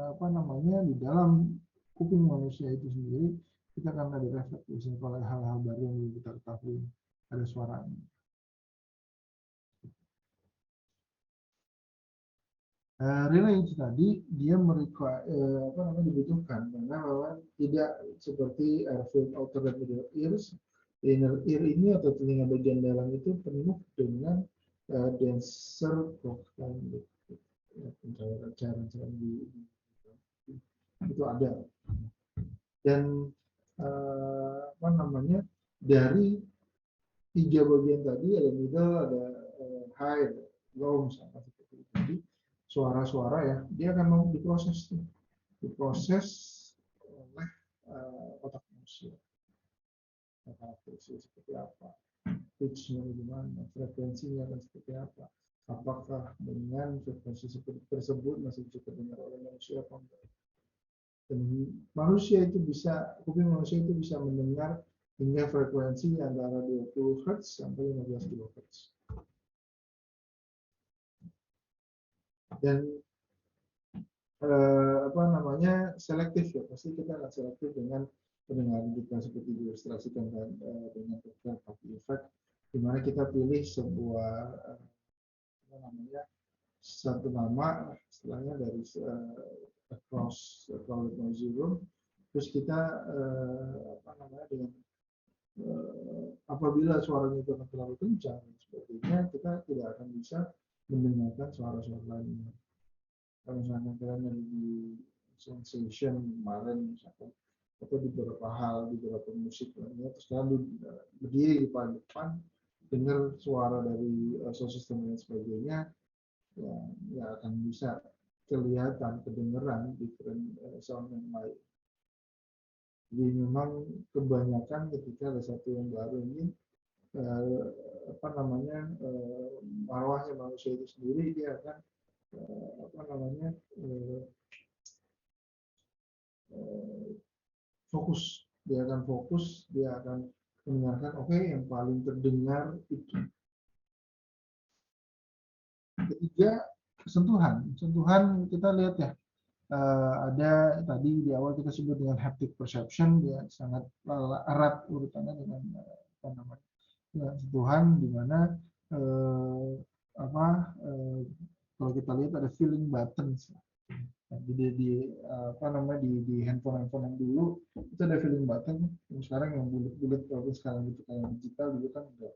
apa namanya di dalam kuping manusia itu sendiri kita akan ada refleksi kalau hal-hal baru yang kita ketahui ada suaranya. Relay itu tadi dia apa namanya dibutuhkan karena bahwa tidak seperti airfield outer dan middle ears. Inner ear ini atau telinga bagian dalam itu penuh dengan denser cochlear cairan itu ada. Dan apa namanya dari 3 bagian tadi ada middle, ada high, low sama seperti itu. Jadi suara-suara ya dia akan mau diproses oleh otak manusia. Karakteristik seperti apa, pitch-nya bagaimana, frekuensinya akan seperti apa, apakah dengan frekuensi seperti tersebut masih bisa terdengar oleh manusia atau enggak. Dan kuping manusia itu bisa mendengar hingga frekuensi antara 20 Hz sampai 15 kHz. Dan selektif ya, pasti kita akan selektif dengan pendengaran kita seperti diilustrasikan dengan partial effect, di mana kita pilih sebuah satu nama istilahnya dari across crowded noisy room, terus kita dengan apabila suaranya itu terlalu kencang sebagainya, kita tidak akan bisa mendengarkan suara-suara lainnya. Kalau misalnya kalian yang di sensation kemarin misalkan, atau di beberapa hal, di beberapa musik lainnya, terus kalian berdiri di depan, dengar suara dari sound system dan sebagainya, ya akan bisa kelihatan, kedengeran different sound yang lain. Jadi memang kebanyakan ketika ada satu yang baru ini, marwahnya manusia itu sendiri, dia akan fokus, dia akan mendengarkan yang paling terdengar itu. Ketiga, sentuhan kita lihat ya, ada tadi di awal kita sebut dengan haptic perception, dia sangat erat urutannya dengan sentuhan, di mana kalau kita lihat ada feeling buttons. Jadi di handphone yang dulu itu ada feeling button, yang sekarang yang bulat-bulat, kalau sekarang gitu kayak digital dulu kan enggak.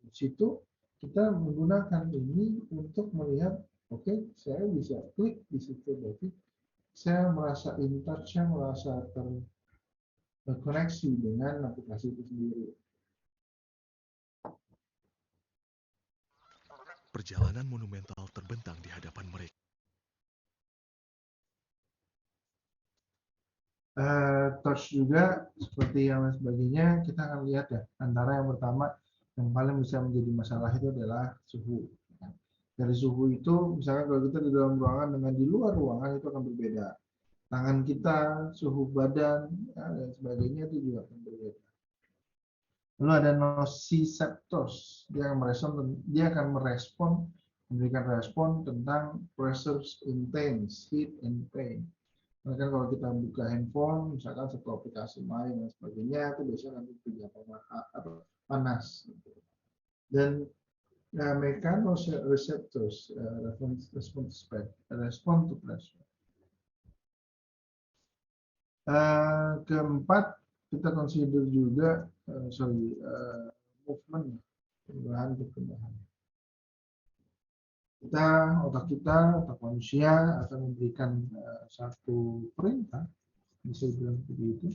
Di situ kita menggunakan ini untuk melihat, saya bisa klik di situ, berarti saya merasa in touch, saya merasa terkoneksi dengan aplikasi itu sendiri. Perjalanan monumental terbentang di hadapan mereka. Touch juga seperti yang sebagainya, kita akan lihat ya, antara yang pertama yang paling bisa menjadi masalah itu adalah suhu. Dari suhu itu, misalkan kalau kita di dalam ruangan dengan di luar ruangan itu akan berbeda. Tangan kita, suhu badan, dan sebagainya itu juga akan berbeda. Lalu ada nociceptors, dia akan merespon, memberikan respon tentang pressures intense, heat and pain. Maka kalau kita buka handphone, misalkan satu aplikasi main dan sebagainya, itu biasanya nanti panas. Dan mechanoreceptors, respond to pressure. Keempat, kita consider juga movement, perubahan. Otak manusia akan memberikan satu perintah, bisa dibilang seperti itu,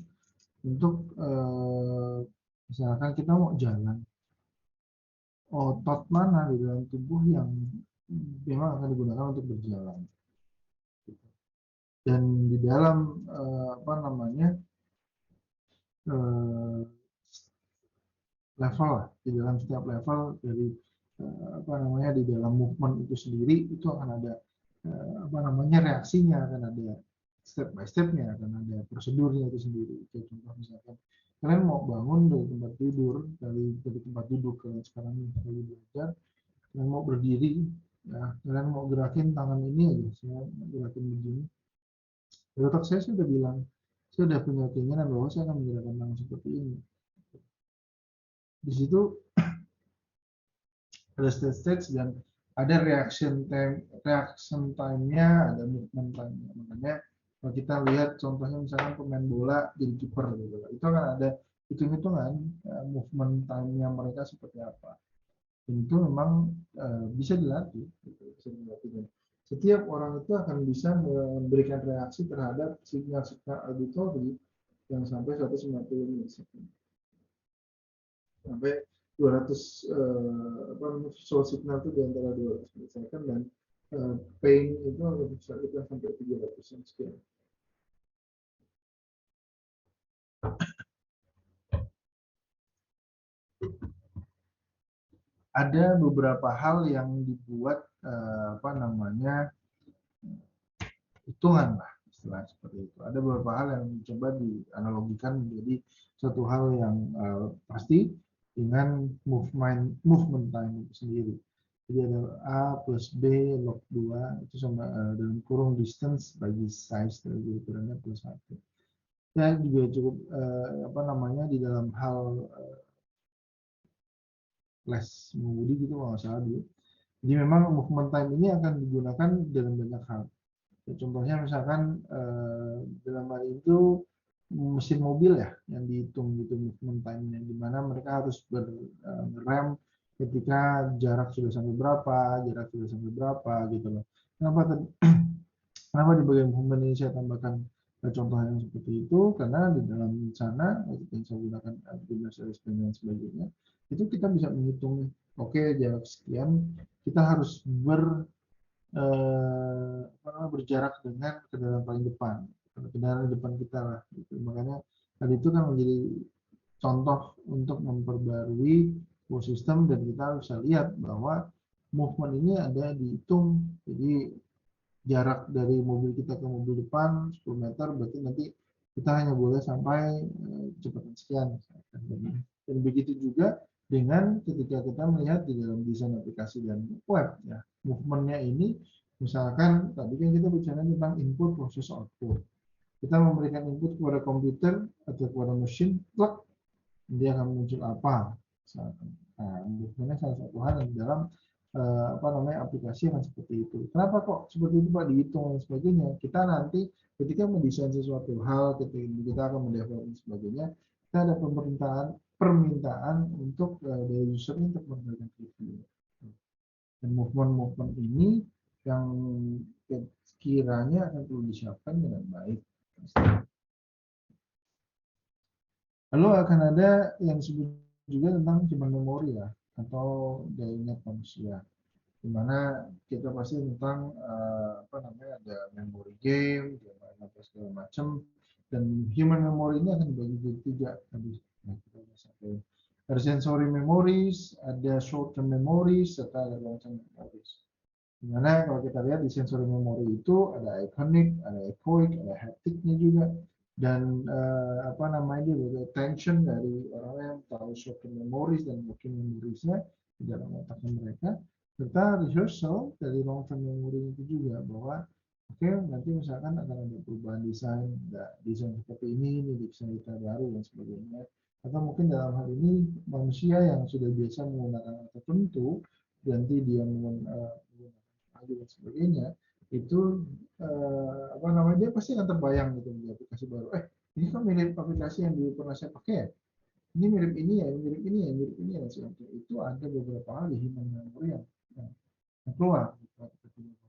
untuk misalkan kita mau jalan, otot mana di dalam tubuh yang memang akan digunakan untuk berjalan. Dan di dalam di dalam setiap level dari di dalam movement itu sendiri, itu akan ada reaksinya, akan ada step by stepnya, akan ada prosedurnya itu sendiri. Contoh misalkan kalian mau bangun dari tempat tidur, dari tempat duduk kalian sekarang lagi belajar, kalian mau berdiri, ya, kalian mau gerakin tangan ini aja, saya gerakin begini. Dari otak saya sudah bilang, saya sudah punya keinginan bahwa saya akan menggerakkan tangan seperti ini. Di situ ada stage dan ada reaction time-nya, ada movement time-nya. Makanya kalau kita lihat contohnya misalkan pemain bola jadi kiper gitu, itu kan ada hitung-hitungan movement time-nya mereka seperti apa. Dan itu memang bisa dilatih, bisa dilatih. Dan setiap orang itu akan bisa memberikan reaksi terhadap signal-signal auditory yang sampai 190 milisecond. Sampai 200 visual signal itu di antara 200 milisecond, dan pain itu bisa kita sampai 300 sekian. Ada beberapa hal yang dibuat hitungan lah istilah seperti itu. Ada beberapa hal yang coba dianalogikan menjadi suatu hal yang pasti dengan movement time itu sendiri. Jadi ada A plus B log 2 itu sama dalam kurung distance bagi size dari ukurannya plus 1. Ya juga cukup di dalam hal les mengemudi gitu kalau nggak salah dulu. Jadi memang movement time ini akan digunakan dalam banyak hal. Ya, contohnya misalkan dalam hal itu mesin mobil ya yang dihitung gitu movement time-nya, di mana mereka harus berrem ketika jarak sudah sampai berapa, jarak sudah sampai berapa gitu loh. Kenapa di bagian movement ini saya tambahkan contoh yang seperti itu? Karena di dalam sana yang saya gunakan berdasarkan dan sebagainya, itu kita bisa menghitung, oke, jarak sekian kita harus berjarak dengan kendaraan paling depan, kendaraan depan kita lah. Gitu. Makanya tadi itu kan menjadi contoh untuk memperbarui sistem, dan kita bisa lihat bahwa movement ini ada dihitung. Jadi jarak dari mobil kita ke mobil depan 10 meter, berarti nanti kita hanya boleh sampai kecepatan sekian. Dan begitu juga dengan ketika kita melihat di dalam desain aplikasi dan web, ya, movementnya ini, misalkan tadi kan kita bicara tentang input proses output. Kita memberikan input kepada komputer atau kepada mesin, plug, dia akan muncul apa? Nah, movementnya salah satu hal yang dalam aplikasi yang seperti itu. Kenapa kok seperti itu Pak, dihitung dan sebagainya? Kita nanti ketika mendesain sesuatu hal, ketika kita akan mendevelop dan sebagainya, kita ada permintaan untuk dari user untuk memberikan review. Dan movement ini yang sekiranya akan perlu disiapkan dengan baik. Lalu akan ada yang disebut juga tentang human memory ya, atau daya ingat manusia, dimana kita pasti tentang ada memory game, apa segala macam, dan human memory ini akan dibagi jadi 3 tadi. Ada sensory memories, ada short term memories, serta ada long term memories. Dimana kalau kita lihat di sensory memory itu ada iconic, ada echoic, ada hapticnya juga. Dan dia juga attention dari orang yang tahu short term memories dan working memoriesnya di dalam otaknya mereka, serta rehearsal dari long term memory itu juga, bahwa oke, nanti misalkan akan ada perubahan desain seperti ini desain kita baru dan sebagainya, atau mungkin dalam hal ini manusia yang sudah biasa menggunakan hal tertentu, nanti dia menggunakan dan sebagainya, itu dia pasti akan terbayang gitu di aplikasi baru. Ini kan mirip aplikasi yang dulu pernah saya pakai ya. Ini mirip ini ya, mirip ini ya, mirip ini ya. Itu ada beberapa hal di human memory yang keluar.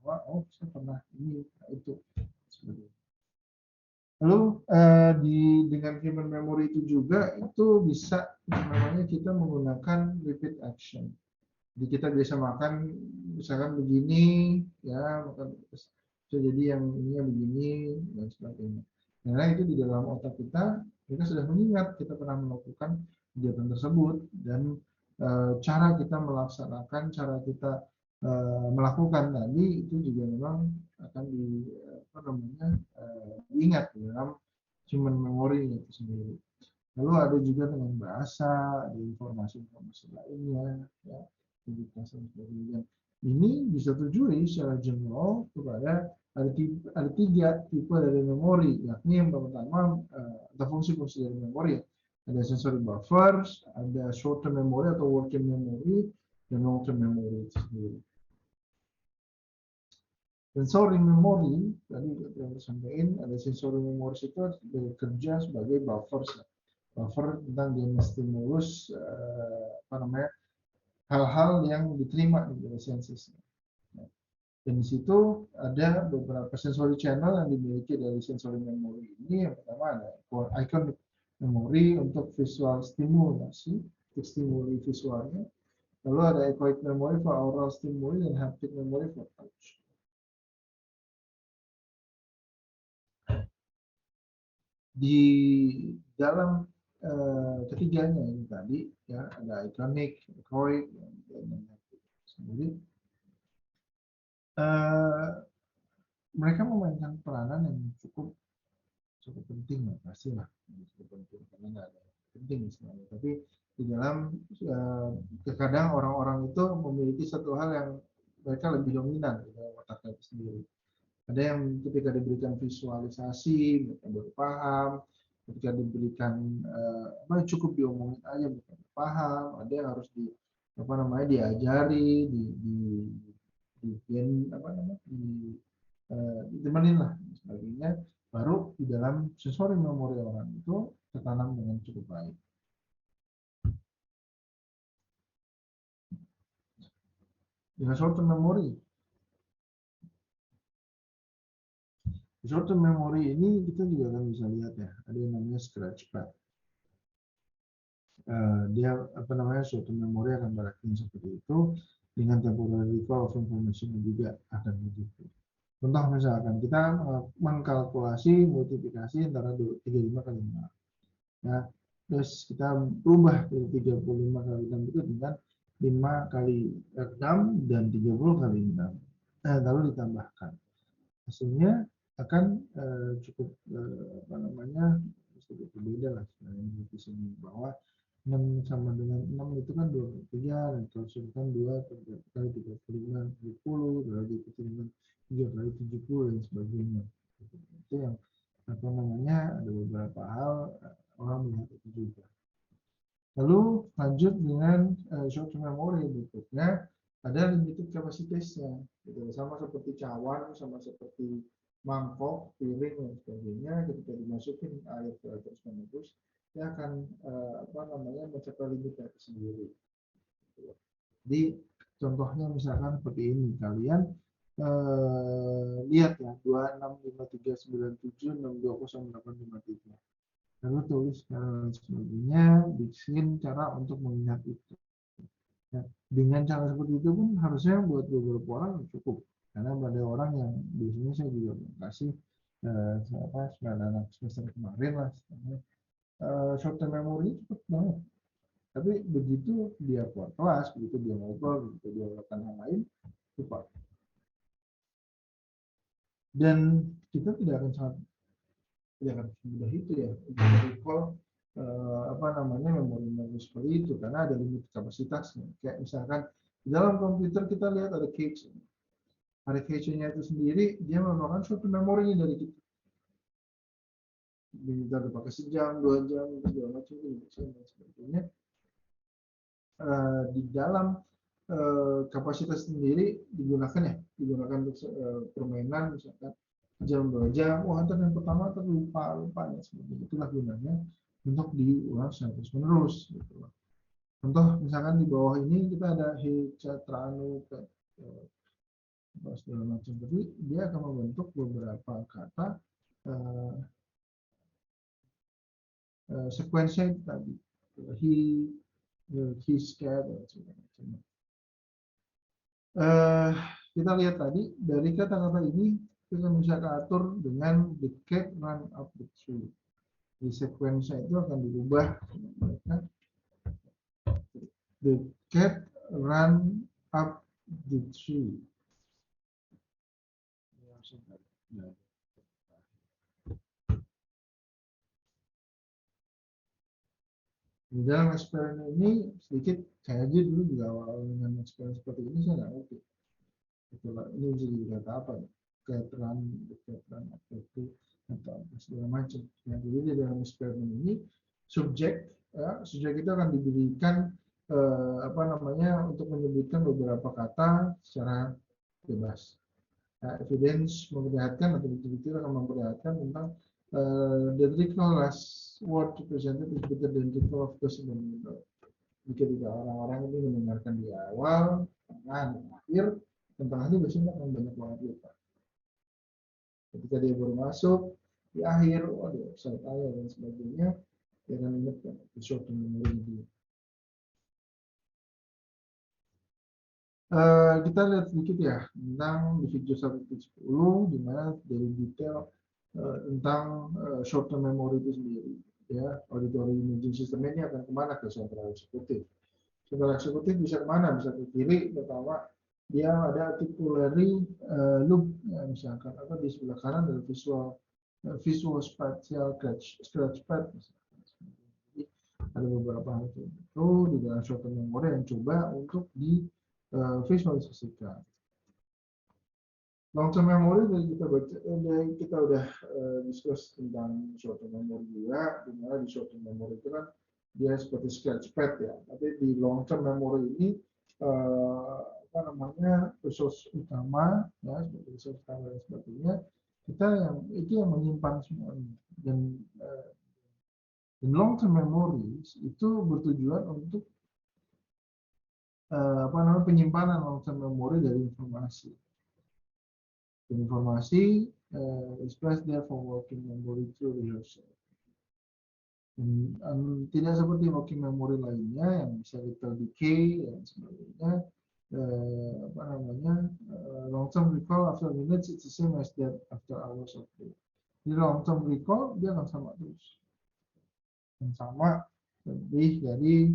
Bahwa saya pernah ini, itu. Lalu dengan human memory itu juga itu bisa namanya kita menggunakan repeat action. Jadi kita biasa makan misalkan begini ya, makan bisa jadi yang ininya begini dan sebagainya. Karena itu di dalam otak kita sudah mengingat kita pernah melakukan kegiatan tersebut, dan cara kita melaksanakan, cara kita melakukan tadi itu juga memang akan diingat dalam human memory itu sendiri. Lalu ada juga dengan bahasa, ada informasi-informasi lainnya, ya, dan sebagainya. Ini disetujui secara general kepada ada 3 tipe dari memori, yakni yang pertama ada fungsi-fungsi dari memori. Ada sensory buffers, ada short term memory atau working memory, dan long term memory itu sendiri. Sensory memory tadi yang disampaikan, ada sensory memory itu bekerja sebagai buffers. Buffer tentang jenis stimulus, hal-hal yang diterima dari sensus. Dan di situ ada beberapa sensory channel yang dimiliki dari sensory memory ini. Yang pertama ada iconic memory untuk visual stimulasi, untuk stimuli visualnya. Lalu ada echoic memory for aural stimuli, dan haptic memory for touch. Di dalam ketiganya ini tadi ya, ada iconic, echoic, dan sendiri. mereka memainkan peranan yang cukup penting lah, pastilah cukup penting karena nggak ada yang penting sebenarnya. Tapi di dalam terkadang orang-orang itu memiliki satu hal yang mereka lebih dominan di dalam otaknya itu sendiri. Ada yang ketika diberikan visualisasi mereka baru paham, ketika diberikan cukup diomongin aja mereka paham. Ada yang harus diajari, ditemenin lah sebagainya, baru di dalam sensori memori orang itu tertanam dengan cukup baik. Dengan short-term memory. Di short-term memory ini kita juga akan bisa lihat ya, ada yang namanya scratchpad. Dia short-term memory akan berakting seperti itu dengan temporary recall of information juga akan begitu. Contoh misalkan kita mengkalkulasi multiplikasi antara 35 kali 6. Nah, terus kita ubah dari 35 kali 6 itu dengan 5 kali 6 dan 30 kali 6. Lalu ditambahkan. Hasilnya akan cukup sedikit berbeda lah sebenarnya di sini, bahwa 6 sama dengan 6 itu kan 23, dan kalau susukan 2 kali 35 30, kali 3 kali 70 dan sebagainya. Itu yang ada beberapa hal orang melihat itu juga. Lalu lanjut dengan short-term memory berikutnya, ada limited kapasitasnya, gitu. Sama seperti cawan, sama seperti mangkok, piring dan sebagainya, ketika dimasukin air terus menerus, dia akan mencapai limitnya sendiri. Jadi contohnya misalkan seperti ini, kalian lihat ya, 265397620853. Lalu tulis dan sebagainya, bikin cara untuk mengingat itu. Ya, dengan cara seperti itu pun harusnya buat beberapa orang cukup, karena pada orang yang biasanya saya juga kasih anak semester kemarin lah, short term memory cepet banget. Tapi begitu dia keluar kelas, begitu dia ngobrol, begitu dia melakukan hal lain, lupa. Dan kita tidak akan semudah itu ya untuk recall memori seperti itu, karena ada limit kapasitasnya. Kayak misalkan di dalam komputer kita lihat ada cache. Ada cache-nya itu sendiri, dia merupakan suatu memori dari kita. Kita dipakai sejam, 2 jam, segala macam dan sebagainya. Di dalam kapasitas sendiri digunakan untuk permainan misalkan jam 2 jam, ntar yang pertama terlupa ya, seperti itulah gunanya untuk diulang terus menerus gitu. Contoh misalkan di bawah ini kita ada Hecatranu segala macam, tapi dia akan membentuk beberapa kata sekuensinya itu tadi, his cat dan segala macam. Kita lihat tadi dari kata-kata ini kita bisa atur dengan the cat run up the tree. Di sekuensinya itu akan dirubah. The cat run up the tree. Di dalam eksperimen ini sedikit saya aja dulu juga awal dengan eksperimen seperti ini saya nggak ngerti. Itulah ini bisa jadi kata apa? Keterangan itu atau segala macam. Yang jadi di dalam eksperimen ini subjek itu akan diberikan untuk menyebutkan beberapa kata secara bebas. Evidence memperlihatkan atau bukti-bukti akan memperlihatkan tentang the recall last word represented is better than the recall of first and middle. Jika tidak orang-orang ini mendengarkan di awal, tengah, dan akhir, tentang ini biasanya akan banyak banget lupa. Ketika dia baru masuk di akhir, dia offside ayah dan sebagainya, dia akan ingat kan short term memory dia. Kita lihat sedikit ya tentang di video 1.10 di mana dari detail tentang short term memory itu sendiri. Ya, auditory imaging system ini akan kemana? Ke sentral eksekutif. Sentral eksekutif bisa kemana? Bisa ke kiri, pertama dia ada articulatory loop, ya, misalkan apa di sebelah kanan ada visual spatial scratch pad. Jadi ada beberapa hal itu di dalam short term memory yang coba untuk di visualisasikan. Long term memory dari kita udah discuss tentang short term memory juga, di mana di short term memory itu kan dia seperti sketchpad ya, tapi di long term memory ini apa namanya resource utama ya, seperti resource utama dan sebagainya, kita yang menyimpan semuanya. Dan long term memory itu bertujuan untuk apa namanya penyimpanan long term memory dari informasi. Informasi is placed there for working memory through rehearsal. Tidak seperti working memory lainnya yang bisa little decay dan sebagainya. Apa namanya long term recall after minutes it's the same as that after hours of play. Di long term recall dia akan sama terus, yang sama lebih dari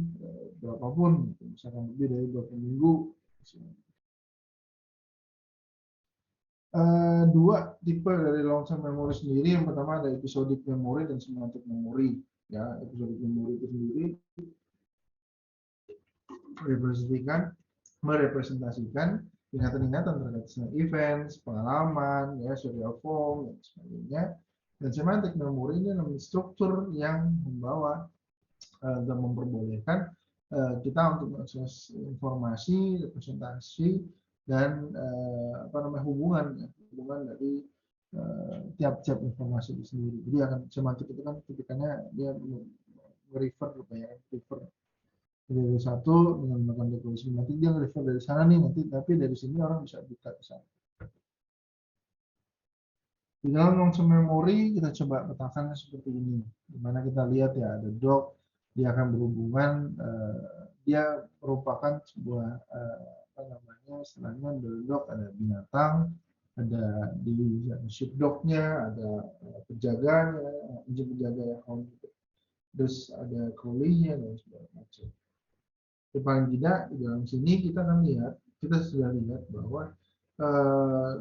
berapapun, misalkan lebih dari 20 minggu. Dua tipe dari long term memory sendiri. Yang pertama ada episodic memory dan semantic memory. Ya, episodic memory itu sendiri merepresentasikan ingatan-ingatan terkait events, pengalaman, ya, serial form dan sebagainya. Dan semantic memory ini adalah struktur yang membawa dan memperbolehkan kita untuk mengakses informasi, representasi, dan apa namanya hubungan dari tiap-tiap informasi itu sendiri. Jadi akan semantik itu kan tipikalnya dia refer dari satu dengan melakukan dekoderasi, nanti dia refer dari sana nih, nanti tapi dari sini orang bisa buka ke sana. Di dalam long term memory kita coba petakannya seperti ini, dimana kita lihat ya ada dog, dia akan berhubungan, dia merupakan sebuah apa namanya istilahnya dog, ada binatang, ada di sheepdognya, ada penjaganya, anjing penjaga yang terus ada crowley-nya dan segala macam. Paling tidak di dalam sini kita sudah lihat bahwa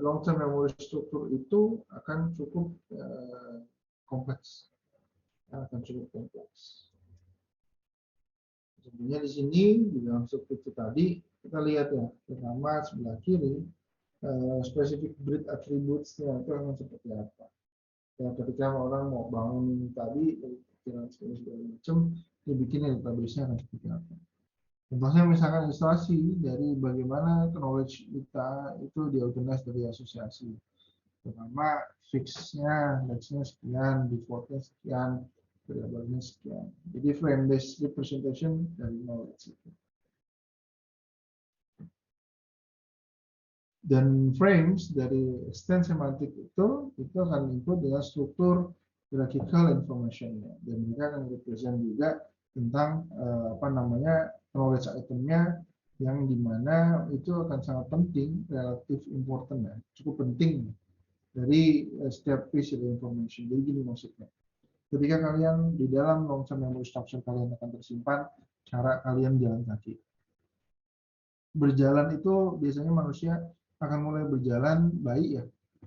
long term memory struktur itu akan cukup kompleks, Sebenarnya di sini di dalam struktur itu tadi kita lihat ya, pertama sebelah kiri specific breed attributes-nya itu akan seperti apa. Ya, ketika orang mau bangun tadi, pikiran segala macam, dibikin database-nya akan seperti apa. Contohnya misalkan ilustrasi dari bagaimana knowledge kita itu diorganize dari asosiasi. Pertama, fix-nya, next-nya sekian, default-nya sekian, variable-nya sekian. Jadi frame-based representation dari knowledge itu. Dan frames dari extend semantik itu akan input dengan struktur hierarchical information-nya. Dan mereka akan represent juga tentang apa namanya knowledge item-nya, yang dimana itu akan sangat penting, relatif important ya, cukup penting dari setiap piece of information. Jadi gini maksudnya, ketika kalian di dalam long term memory structure kalian akan tersimpan cara kalian jalan kaki. Berjalan itu biasanya manusia akan mulai berjalan bayi ya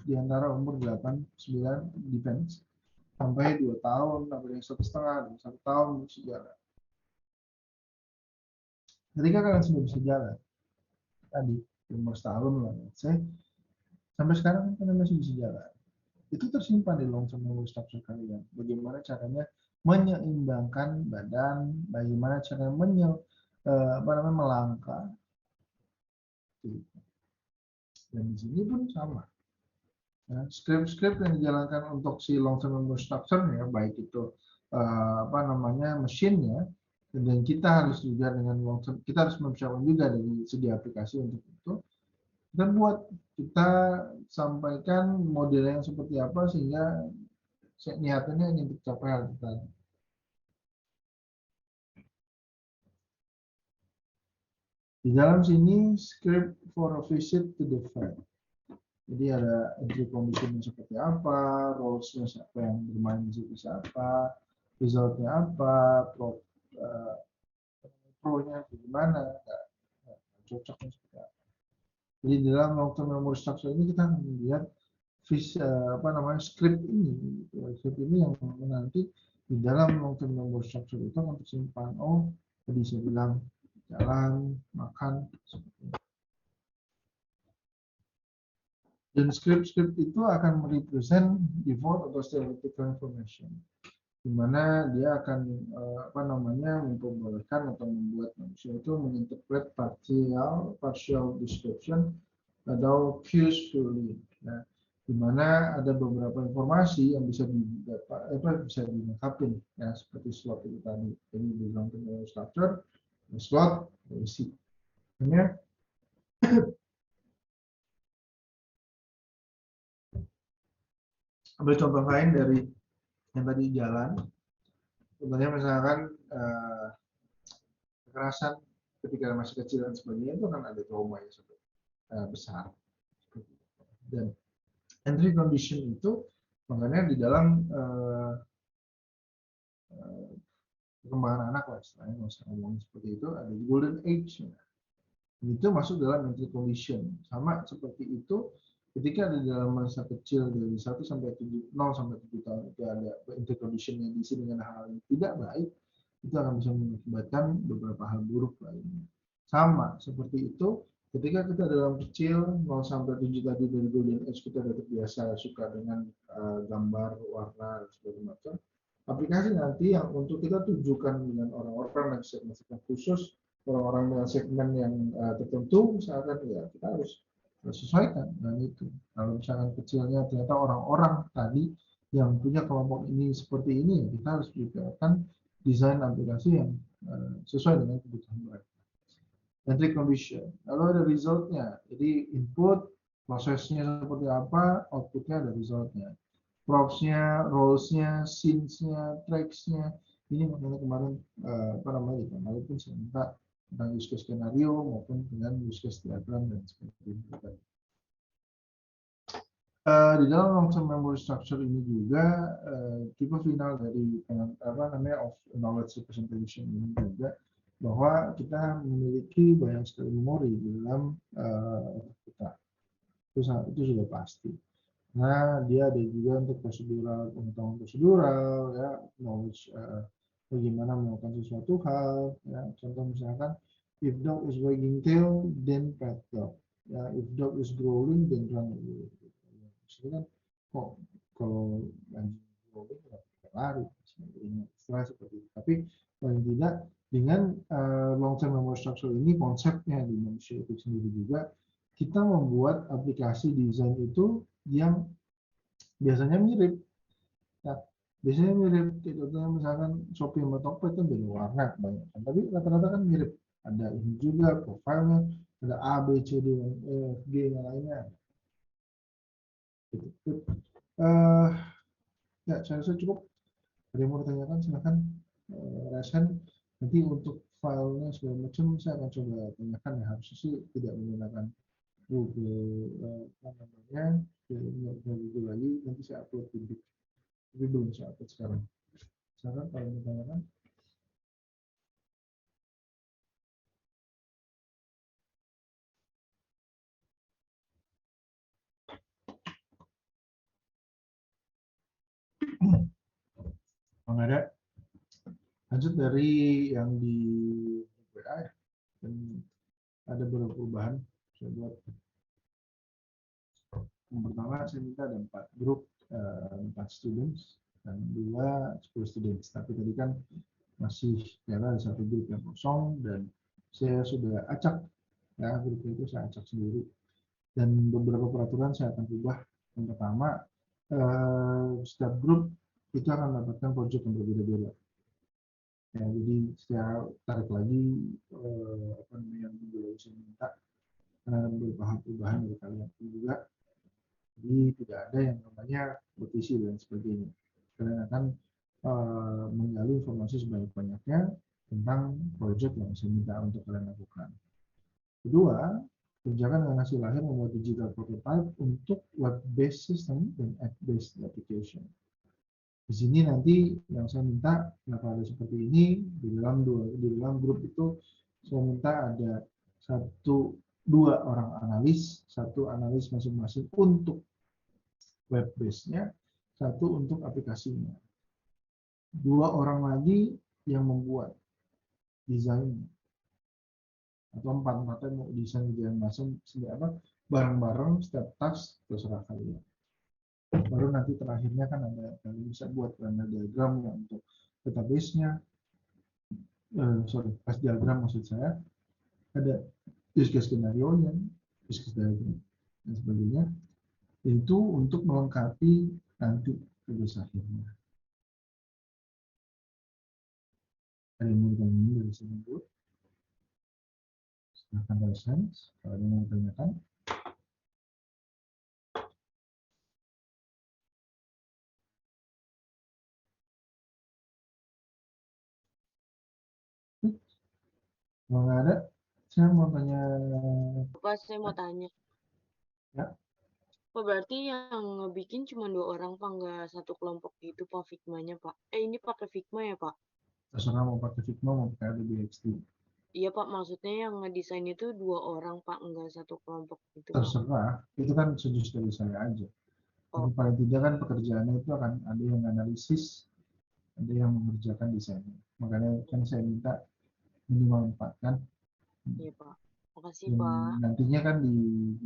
di antara umur 8-9 depends sampai 2 tahun, sampai 1,5, 1 tahun bisa jalan. Ketika kalian sudah bisa jalan, tadi umur setahun lah, sampai sekarang kalian masih bisa jalan. Itu tersimpan di long term memory structure kalian. Bagaimana caranya menyeimbangkan badan, bagaimana caranya melangkah. Dan di sini pun sama. Nah, script yang dijalankan untuk si long term memory structure ya, baik itu apa namanya mesinnya, dan kita harus juga dengan long term, kita harus mempersiapkan juga dari segi aplikasi untuk itu. Kita sampaikan modelnya yang seperti apa sehingga niatannya ingin tercapai hal tadi. Di dalam sini script for a visit to the file. Jadi ada entry condition seperti apa, roles-nya siapa yang bermain di situ siapa, result-nya apa, pro-nya bagaimana, cocoknya seperti apa. Jadi di dalam long term memory structure ini kita akan melihat script ini. Script ini yang nanti di dalam long term memory structure itu akan tersimpan. Oh, tadi saya bilang jalan, makan, seperti itu. Dan script itu akan merepresent default atau theoretical information, di mana dia akan memperbolehkan atau membuat manusia itu menginterpret partial description atau cues fully, ya, di mana ada beberapa informasi yang bisa bisa dilengkapi, ya, seperti slot itu tadi. Jadi di dalam structure slot isi. Hanya ambil contoh lain dari yang tadi jalan. Contohnya misalkan kekerasan ketika masih kecil dan sebagainya itu kan ada trauma yang sangat besar. Dan entry condition itu makanya di dalam perkembangan anak lah istilahnya, kalau saya ngomong seperti itu, ada di golden age. Itu masuk dalam entry condition. Sama seperti itu ketika di dalam masa kecil dari 1 sampai 7, 0 sampai 7 tahun itu ada entry condition yang diisi dengan hal yang tidak baik, itu akan bisa mengakibatkan beberapa hal buruk lainnya. Sama seperti itu ketika kita dalam kecil 0 sampai 7 tadi dari golden age kita sudah terbiasa suka dengan gambar, warna, dan sebagainya. Aplikasi nanti yang untuk kita tujukan dengan orang-orang yang segmen khusus, orang-orang dengan segmen yang tertentu, misalkan ya kita harus sesuaikan dengan itu. Kalau misalkan kecilnya ternyata orang-orang tadi yang punya kelompok ini seperti ini, kita harus berikan desain aplikasi yang sesuai dengan kebutuhan mereka. Entry condition. Lalu ada resultnya. Jadi input, prosesnya seperti apa, outputnya ada resultnya. Props-nya, roles-nya, scenes-nya, tracks-nya. Ini makanya kemarin kemarin pun saya minta tentang use case skenario maupun dengan use case diagram dan sebagainya. Di dalam long term memory structure ini juga tipe final dari of knowledge representation ini juga bahwa kita memiliki banyak sekali memori di dalam kita. Itu sudah pasti. Nah, dia ada juga untuk prosedural, pengetahuan prosedural, ya, knowledge bagaimana melakukan sesuatu hal, ya. Contoh misalkan, if dog is wagging tail, then pet dog. Ya, if dog is growling, then run away. Maksudnya kan, kalau anjing growling, ya lari, istilah seperti itu. Tapi paling tidak dengan long term memory structure ini konsepnya di manusia itu sendiri juga, kita membuat aplikasi desain itu yang biasanya mirip, ya, biasanya mirip. Contohnya misalkan Shopee sama Tokped itu beda warna kebanyakan, tapi rata-rata kan mirip. Ada ini juga profilnya, ada A, B, C, D, E, F, G yang lainnya. Ya, saya rasa cukup. Ada yang mau ditanyakan silahkan rasakan. Nanti untuk filenya segala macam saya akan coba tanyakan, ya harusnya sih tidak menggunakan Google Google lagi, nanti saya upload video, tapi belum saya upload sekarang. Sekarang kalau mau tanyakan. Kalau ada, lanjut dari yang di WA, dan ada beberapa perubahan saya buat. Yang pertama saya minta ada 4 grup, 4 students dan 10 students. Tapi tadi kan masih ada 1 grup yang kosong dan saya sudah acak, ya, grup itu saya acak sendiri. Dan beberapa peraturan saya akan ubah. Yang pertama, setiap grup itu akan mendapatkan project yang berbeda-beda. Ya, jadi saya tarik lagi yang dulu saya minta beberapa perubahan dari kalian juga. Jadi tidak ada yang namanya petisi dan sebagainya. Kalian akan menggali informasi sebanyak-banyaknya tentang project yang saya minta untuk kalian lakukan. Kedua, kerjakan dengan hasil lahir membuat digital prototype untuk web-based system dan app-based application. Di sini nanti yang saya minta, kenapa ada seperti ini, di dalam grup itu saya minta ada 1 2 orang analis, 1 analis masing-masing untuk web base-nya, 1 untuk aplikasinya. 2 orang lagi yang membuat desain, atau 4-4 mau desain masing apa bareng-bareng setiap task terserah kalian. Baru nanti terakhirnya kan ada kalian bisa buat render diagram ya untuk database-nya, pas diagram maksud saya, ada use case skenario nya, use case diagram dan sebagainya, itu untuk melengkapi nanti tugas akhirnya. Ada yang mau ditanyain dari sini dulu? Silahkan raise hands kalau ada yang mau ditanyakan. Kalau nggak ada, saya mau tanya. Pak, saya mau tanya. Ya. Pak, berarti yang ngebikin cuma 2 orang, Pak, nggak satu kelompok gitu, Pak, Figma-nya, Pak. Ini pakai Figma ya, Pak? Terserah mau pakai Figma mau pakai Adobe XD. Iya, Pak, maksudnya yang ngedesain itu 2 orang, Pak, nggak satu kelompok gitu, Pak. Terserah, itu kan sugesti dari saya aja. Tapi paling tidak kan pekerjaannya itu akan ada yang analisis, ada yang mengerjakan desainnya. Makanya kan saya minta minimal 4 kan. Iya, Pak. Makasih, Dan Pak. nantinya kan di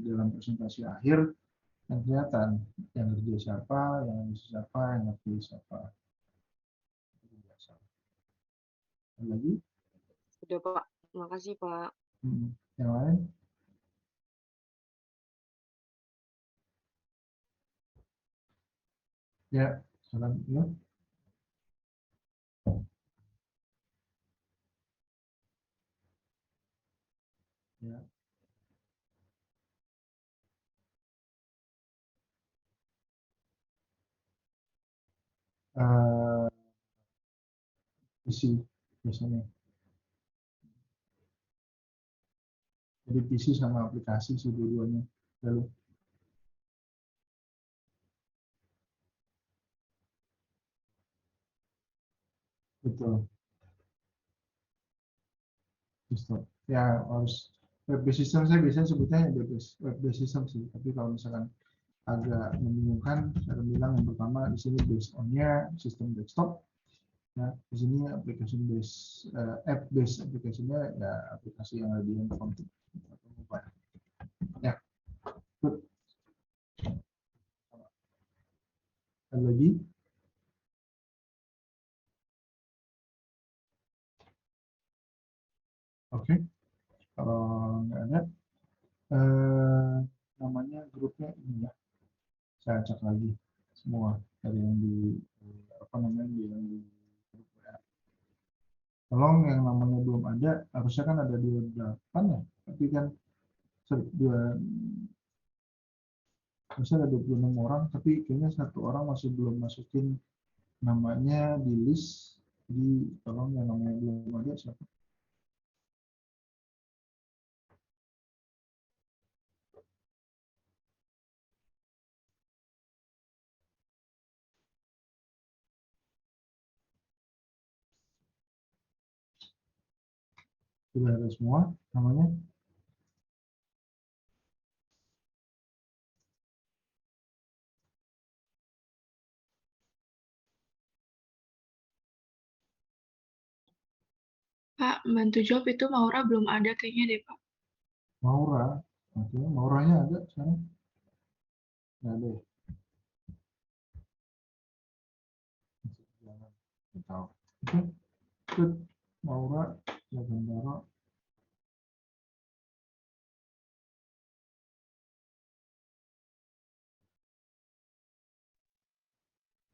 dalam presentasi akhir yang kelihatan yang kerja siapa, yang analisis siapa, yang ngerti siapa. Ada lagi? Udah, Pak. Makasih, Pak. Yang lain? Ya, salam ya. Ya. PC biasanya. Jadi PC sama aplikasi sih dua-duanya. Lalu betul. Sistem. Ya harus web-based system, saya biasanya sebutnya web-based system sih. Tapi kalau misalkan agak membingungkan, saya bilang yang pertama di sini based on-nya sistem desktop. Ya, di sini application based, app based aplikasinya ya aplikasi yang ada di handphone atau mobile. Ya, good. Ada lagi? Oke, kalau nggak ada, namanya grupnya ini ya. Saya cek lagi semua dari yang di apa namanya di yang di grup WA. Tolong yang namanya belum ada, harusnya kan ada 28 ya, tapi kan harusnya ada 26 orang, tapi kayaknya 1 orang masih belum masukin namanya di list. Jadi tolong yang namanya belum ada siapa? Sudah ada semua namanya? Pak, bantu jawab itu Maura belum ada kayaknya deh, Pak. Maura, oke, Mauranya ada sekarang? Nggak ada ya? Tahu. Oke, good. Maura, Gandara.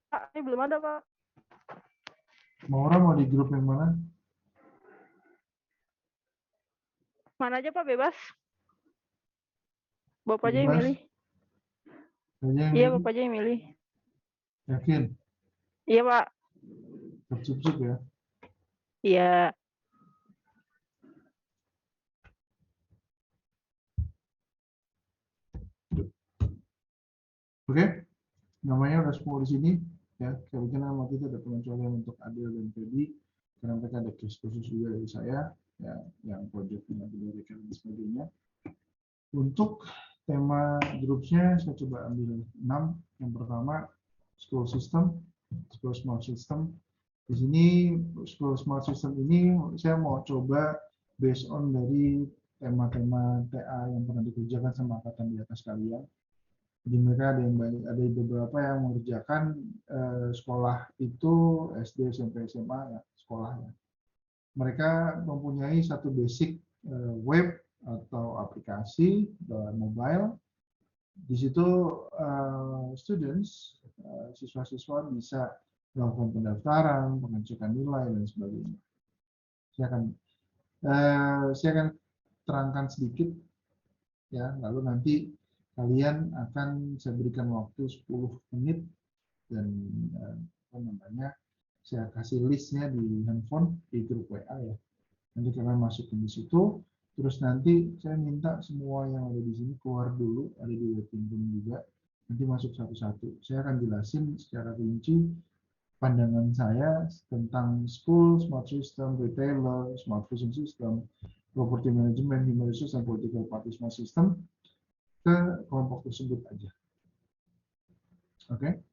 Pak, ini belum ada, Pak. Maura mau di grup yang mana? Mana aja, Pak, bebas. Bapak aja yang milih. Iya, Bapak aja yang milih. Yakin? Iya, Pak. Cukup ya. Iya. Oke, namanya udah semua di sini ya. Saya bikin nama kita ada pengecualian untuk Adil dan Feby karena mereka ada case khusus juga dari saya ya, yang project dengan dan sebagainya. Untuk tema grupsnya saya coba ambil 6. Yang pertama school system, school smart system. Di sini school smart system ini saya mau coba based on dari tema-tema TA yang pernah dikerjakan sama angkatan di atas kalian. Jadi mereka ada beberapa yang mengerjakan sekolah itu SD, SMP, SMA ya, sekolahnya. Mereka mempunyai satu basic web atau aplikasi mobile. Di situ siswa-siswa bisa melakukan pendaftaran, pengecekan nilai dan sebagainya. Saya akan terangkan sedikit ya, lalu nanti kalian akan saya berikan waktu 10 menit dan saya kasih listnya di handphone di grup WA ya. Nanti kalian masukin di situ, terus nanti saya minta semua yang ada di sini keluar dulu, ada di waiting room juga, nanti masuk satu-satu. Saya akan jelasin secara rinci pandangan saya tentang school, smart system, retailer, smart vision system, property management, human resource, dan political party smart system ke kelompok tersebut aja. Oke?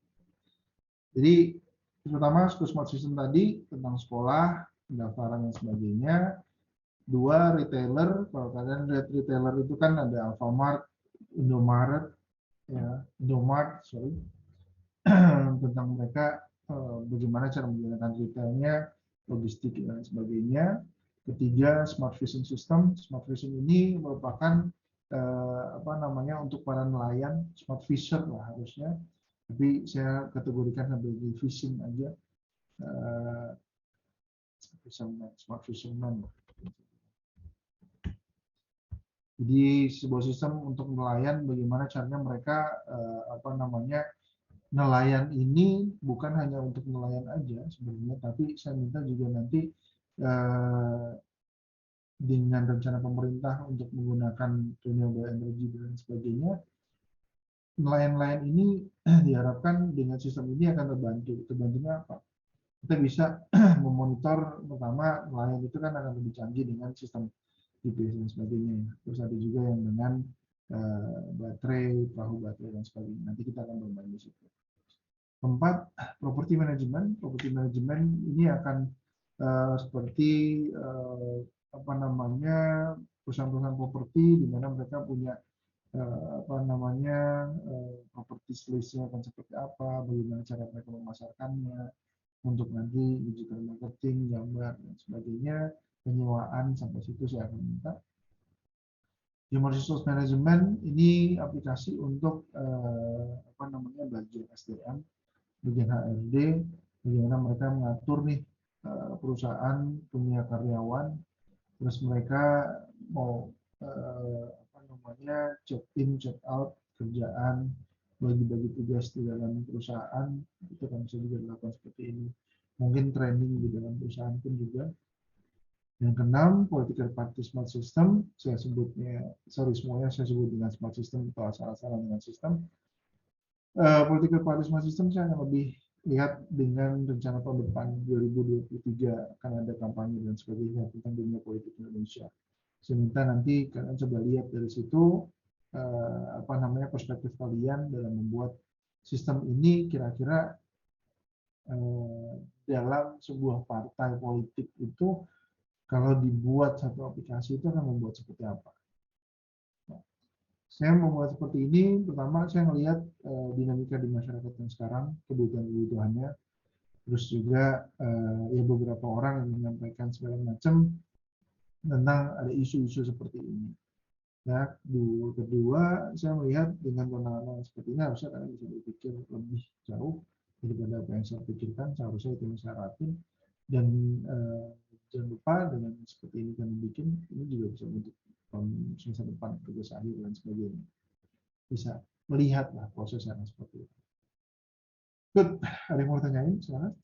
Jadi pertama school smart system tadi tentang sekolah, pendaftaran dan sebagainya. 2 retailer, kalau kalian lihat retailer itu kan ada Alfamart, Indomaret, ya, Indomart, sorry, tentang mereka bagaimana cara menjalankan retailnya, logistik dan sebagainya. Ketiga, smart vision system. Smart vision ini merupakan untuk para nelayan, smart fisher lah harusnya. Tapi saya kategorikan sebagai vision aja, smart fisherman. Jadi sebuah sistem untuk nelayan, bagaimana caranya mereka nelayan ini bukan hanya untuk nelayan aja sebenarnya, tapi saya minta juga nanti dengan rencana pemerintah untuk menggunakan renewable energy dan sebagainya, nelayan-nelayan ini diharapkan dengan sistem ini akan terbantu. Terbantunya apa? Kita bisa memonitor, pertama nelayan itu kan akan lebih canggih dengan sistem GPS dan sebagainya. Terus ada juga yang dengan baterai, perahu baterai dan sebagainya. Nanti kita akan bermain di situ. Keempat, property management. Property management ini akan seperti perusahaan-perusahaan properti di mana mereka punya property list-nya akan seperti apa, bagaimana cara mereka memasarkannya, untuk nanti digital marketing, gambar dan sebagainya, penyewaan sampai situ saya akan minta. Human Resource Management ini aplikasi untuk belajar SDM, bagian HRD, bagaimana mereka mengatur nih perusahaan punya karyawan, terus mereka mau check in, check out kerjaan, bagi-bagi tugas di dalam perusahaan, itu kan bisa juga dilakukan seperti ini. Mungkin training di dalam perusahaan pun juga. Yang keenam, political party smart system, semuanya saya sebut dengan smart system atau asal-asalan dengan sistem. Political party smart system saya akan lebih lihat dengan rencana tahun depan 2023 akan ada kampanye dan sebagainya tentang dunia politik Indonesia. Saya minta nanti kalian coba lihat dari situ perspektif kalian dalam membuat sistem ini kira-kira dalam sebuah partai politik itu kalau dibuat satu aplikasi itu akan membuat seperti apa. Saya membuat seperti ini, pertama saya melihat dinamika di masyarakat yang sekarang, kebutuhan-kebutuhannya, terus juga beberapa orang yang menyampaikan segala macam tentang ada isu-isu seperti ini. Ya, kedua, saya melihat dengan penanganan seperti ini harusnya kalian bisa berpikir lebih jauh daripada apa yang saya pikirkan, seharusnya itu yang saya ratin. Dan jangan lupa dengan seperti ini kami bikin, ini juga bisa untuk semester depan, tugas akhir dan sebagainya. Bisa melihatlah proses yang seperti itu. Good, ada yang mau tanyain? Silakan.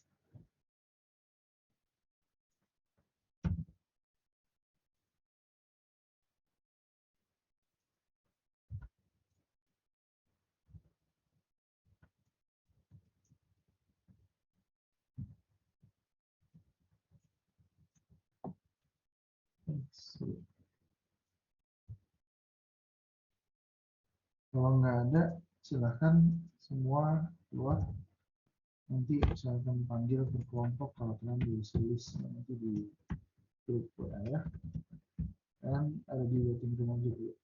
Kalau nggak ada, silahkan semua keluar. Nanti saya akan panggil berkelompok kalau kalian di list nanti di grup WA ya. Dan ada di waiting room aja dulu.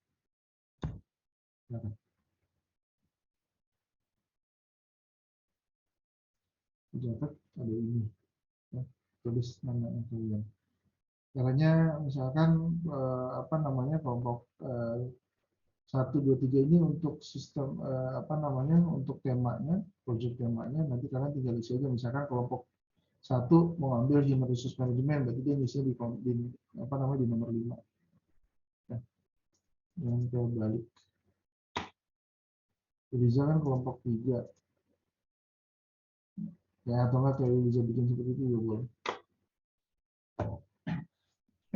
Silakan. Pejabat ada ini. Ya, tulis nama kalian. Caranya misalkan apa namanya kelompok 1, 2, 3 ini untuk sistem apa namanya untuk temanya, project temanya nanti kalian tinggal isi aja misalkan kelompok 1 mau ambil human resource management berarti dia ngisinya di apa namanya di nomor 5. Ya, yang terbalik. Riza kan kelompok 3. Ya atau enggak kayak Riza bikin seperti itu ya boleh.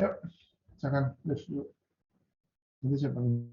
Yuk, silakan dulu. Nanti saya panggil.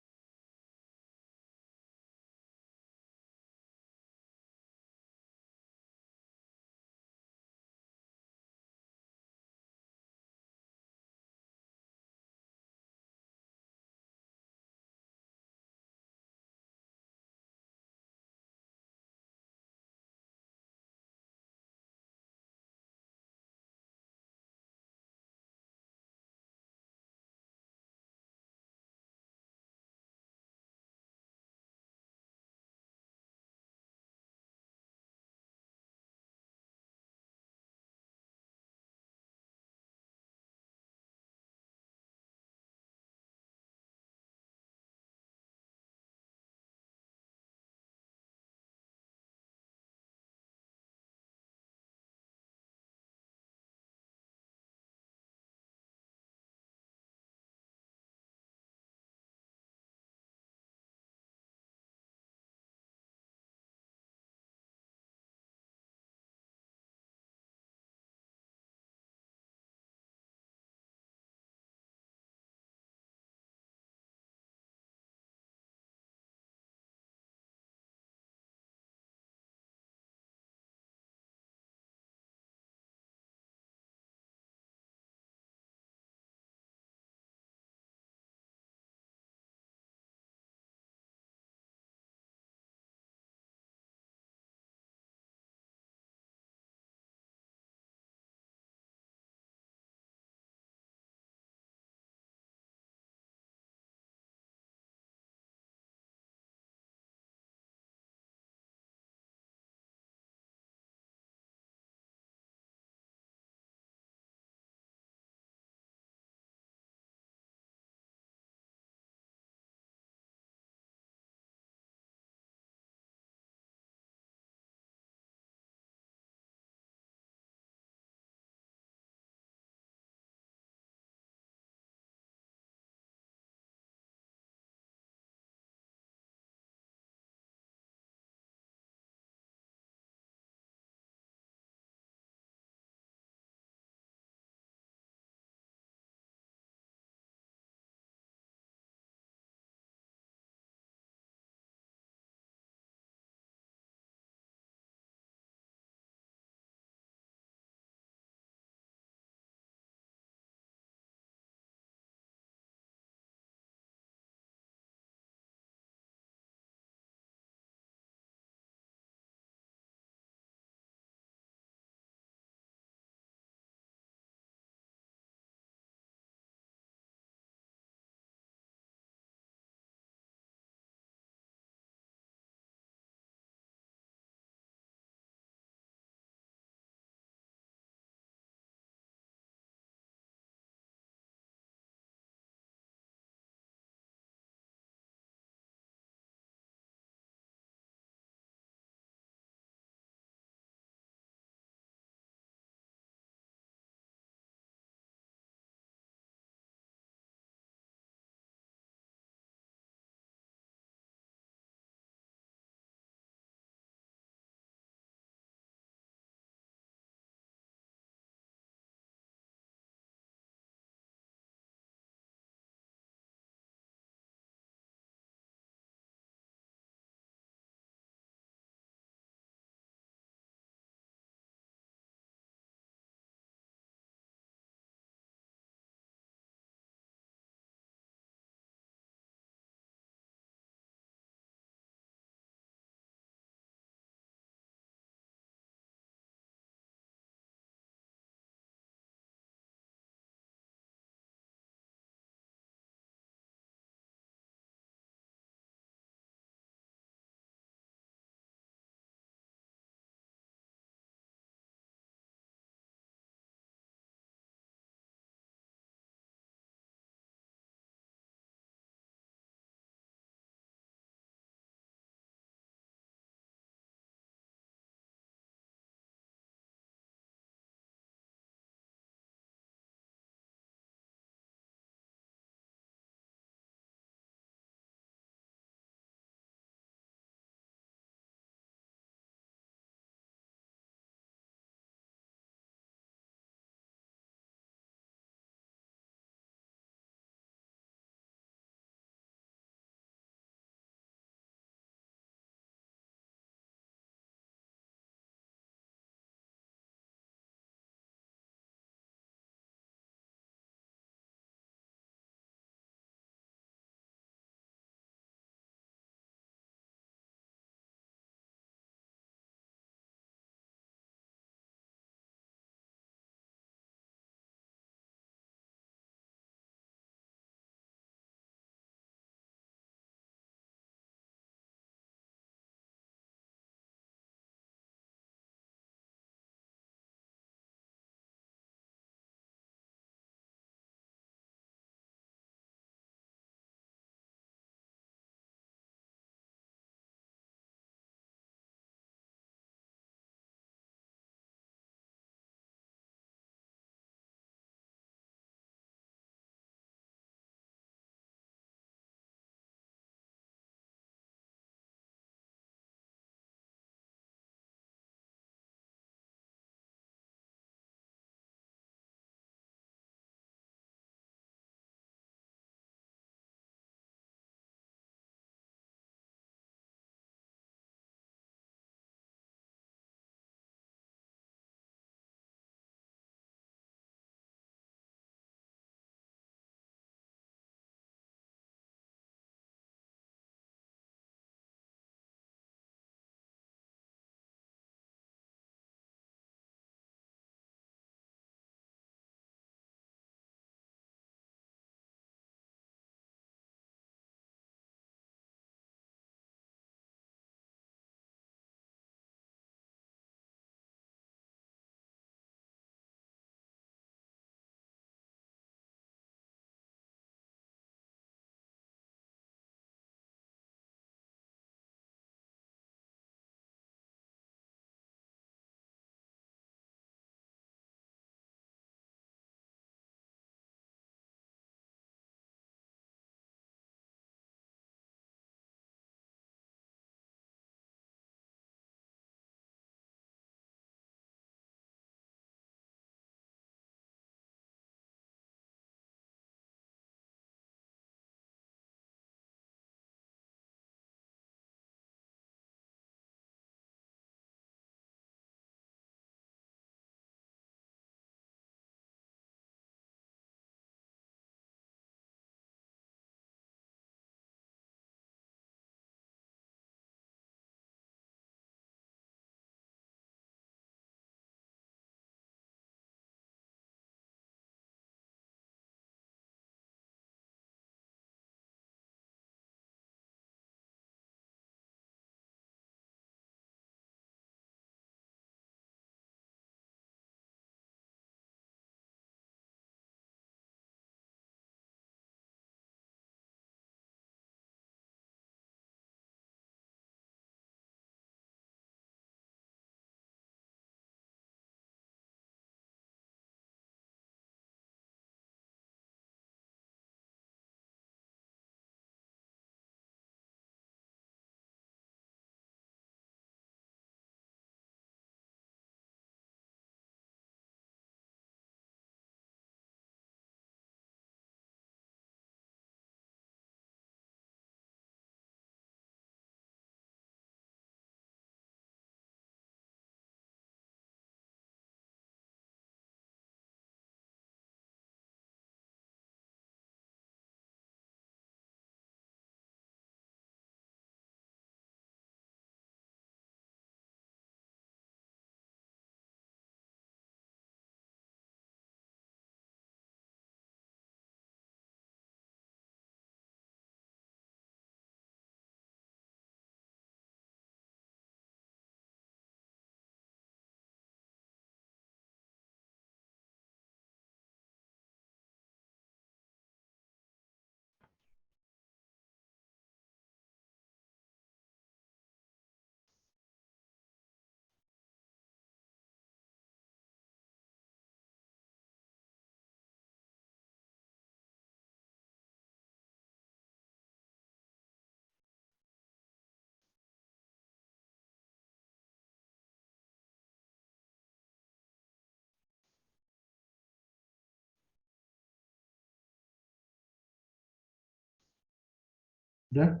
Udah?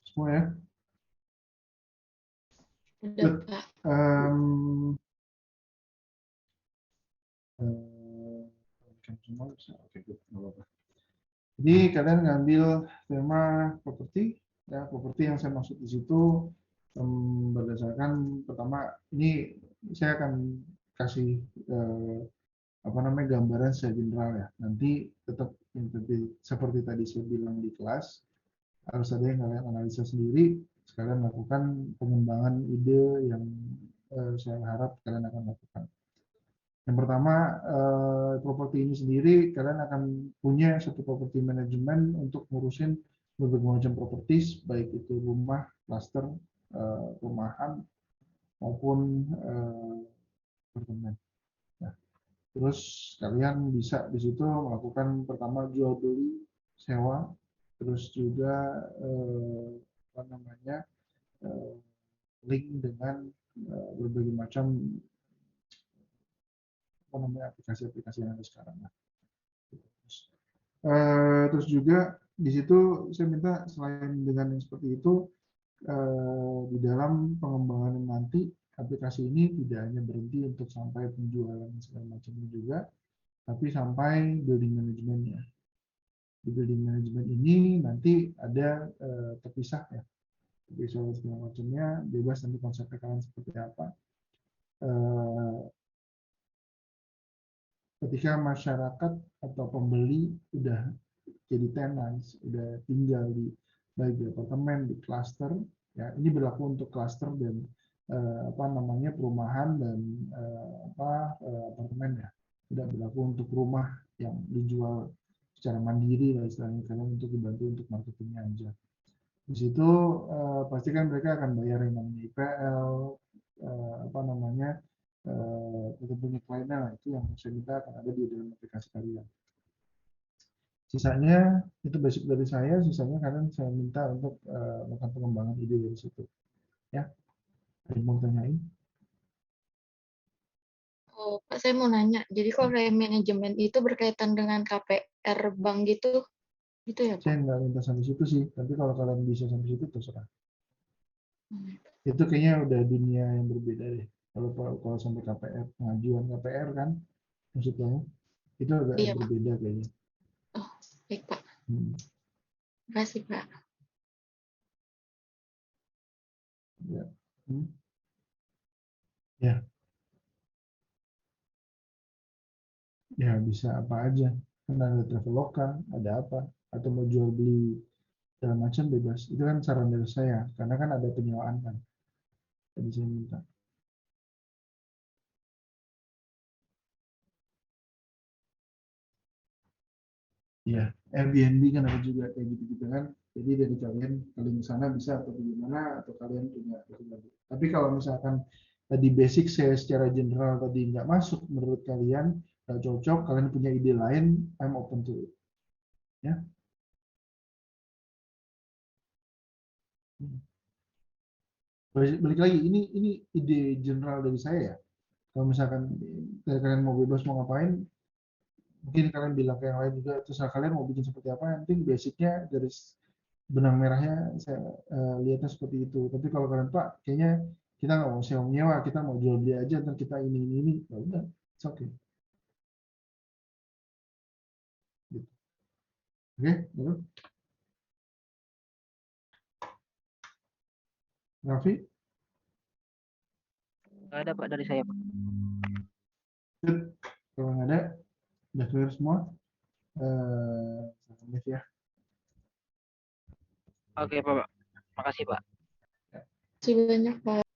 Semua ya? Udah, Good. Pak. Semua bisa. Oke, good. Nggak apa-apa. Jadi kalian ngambil tema properti, ya properti yang saya maksud di situ berdasarkan pertama ini saya akan kasih apa namanya gambaran secara general ya. Nanti tetap seperti tadi saya bilang di kelas harus ada yang kalian analisa sendiri, sekalian lakukan pengembangan ide yang saya harap kalian akan lakukan. Yang pertama, properti ini sendiri, kalian akan punya satu properti manajemen untuk ngurusin berbagai macam properties, baik itu rumah, klaster, perumahan, maupun apartemen. Nah, terus kalian bisa di situ melakukan pertama jual beli, sewa, terus juga apa namanya link dengan berbagai macam apa namanya aplikasi-aplikasi yang ada sekarang. Terus juga di situ saya minta selain dengan yang seperti itu di dalam pengembangan nanti aplikasi ini tidak hanya berhenti untuk sampai penjualan segala macamnya juga, tapi sampai building manajemennya. Di building management ini nanti ada terpisah ya, visual segala macamnya bebas, nanti konsepnya kalian seperti apa. Ketika masyarakat atau pembeli udah jadi tenants, udah tinggal di baik di apartemen, di klaster, ya ini berlaku untuk klaster dan apa namanya perumahan dan apartemen ya. Tidak berlaku untuk rumah yang dijual secara mandiri lah istilahnya, kalian untuk dibantu untuk marketingnya aja. Di situ pastikan mereka akan bayar yang namanya IPL, apa namanya tentunya kliennya lah, itu yang saya minta akan ada di dalam aplikasi kalian. Sisanya itu basic dari saya, sisanya kalian saya minta untuk melakukan pengembangan ide dari situ. Ya, ada yang mau tanyain? Oh, Pak, saya mau nanya. Jadi kalau kayak manajemen itu berkaitan dengan KPR bank gitu ya, Saya Pak? nggak minta sampai situ sih, tapi kalau kalian bisa sampai situ terserah. Hmm. Itu kayaknya udah dunia yang berbeda deh. Kalau sampai KPR, pengajuan KPR kan, maksudnya itu agak Iya, Pak. berbeda kayaknya. Oh, baik, Pak. Hmm. Terima kasih, Pak. Ya. Hmm. Ya, ya bisa apa aja. Kan ada traveloka, ada apa, atau mau jual beli segala macam bebas. Itu kan saran dari saya, karena kan ada penyewaan kan. Jadi saya minta. Ya, Airbnb kan ada juga kayak gitu-gitu kan. Jadi dari kalian ke sana bisa atau bagaimana, atau kalian punya. Tapi kalau misalkan tadi basic saya secara general tadi nggak masuk menurut kalian, nggak cocok, kalian punya ide lain, I'm open to it. Ya. Balik lagi, ini ide general dari saya ya. Kalau misalkan kalian mau bebas mau ngapain, mungkin kalian bilang ke yang lain juga, terserah kalian mau bikin seperti apa, yang penting basicnya dari benang merahnya saya lihatnya seperti itu. Tapi kalau kalian Pak, kayaknya kita nggak mau sewa menyewa, kita mau jual beli aja, dan kita ini, ya udah, it's okay. Gitu. Oke, betul. Raffi, Nggak ada Pak dari saya Pak. good. Kalau nggak ada, udah clear semua. Sampai ya. Oke Pak. Makasih Pak. Terima kasih banyak, Pak.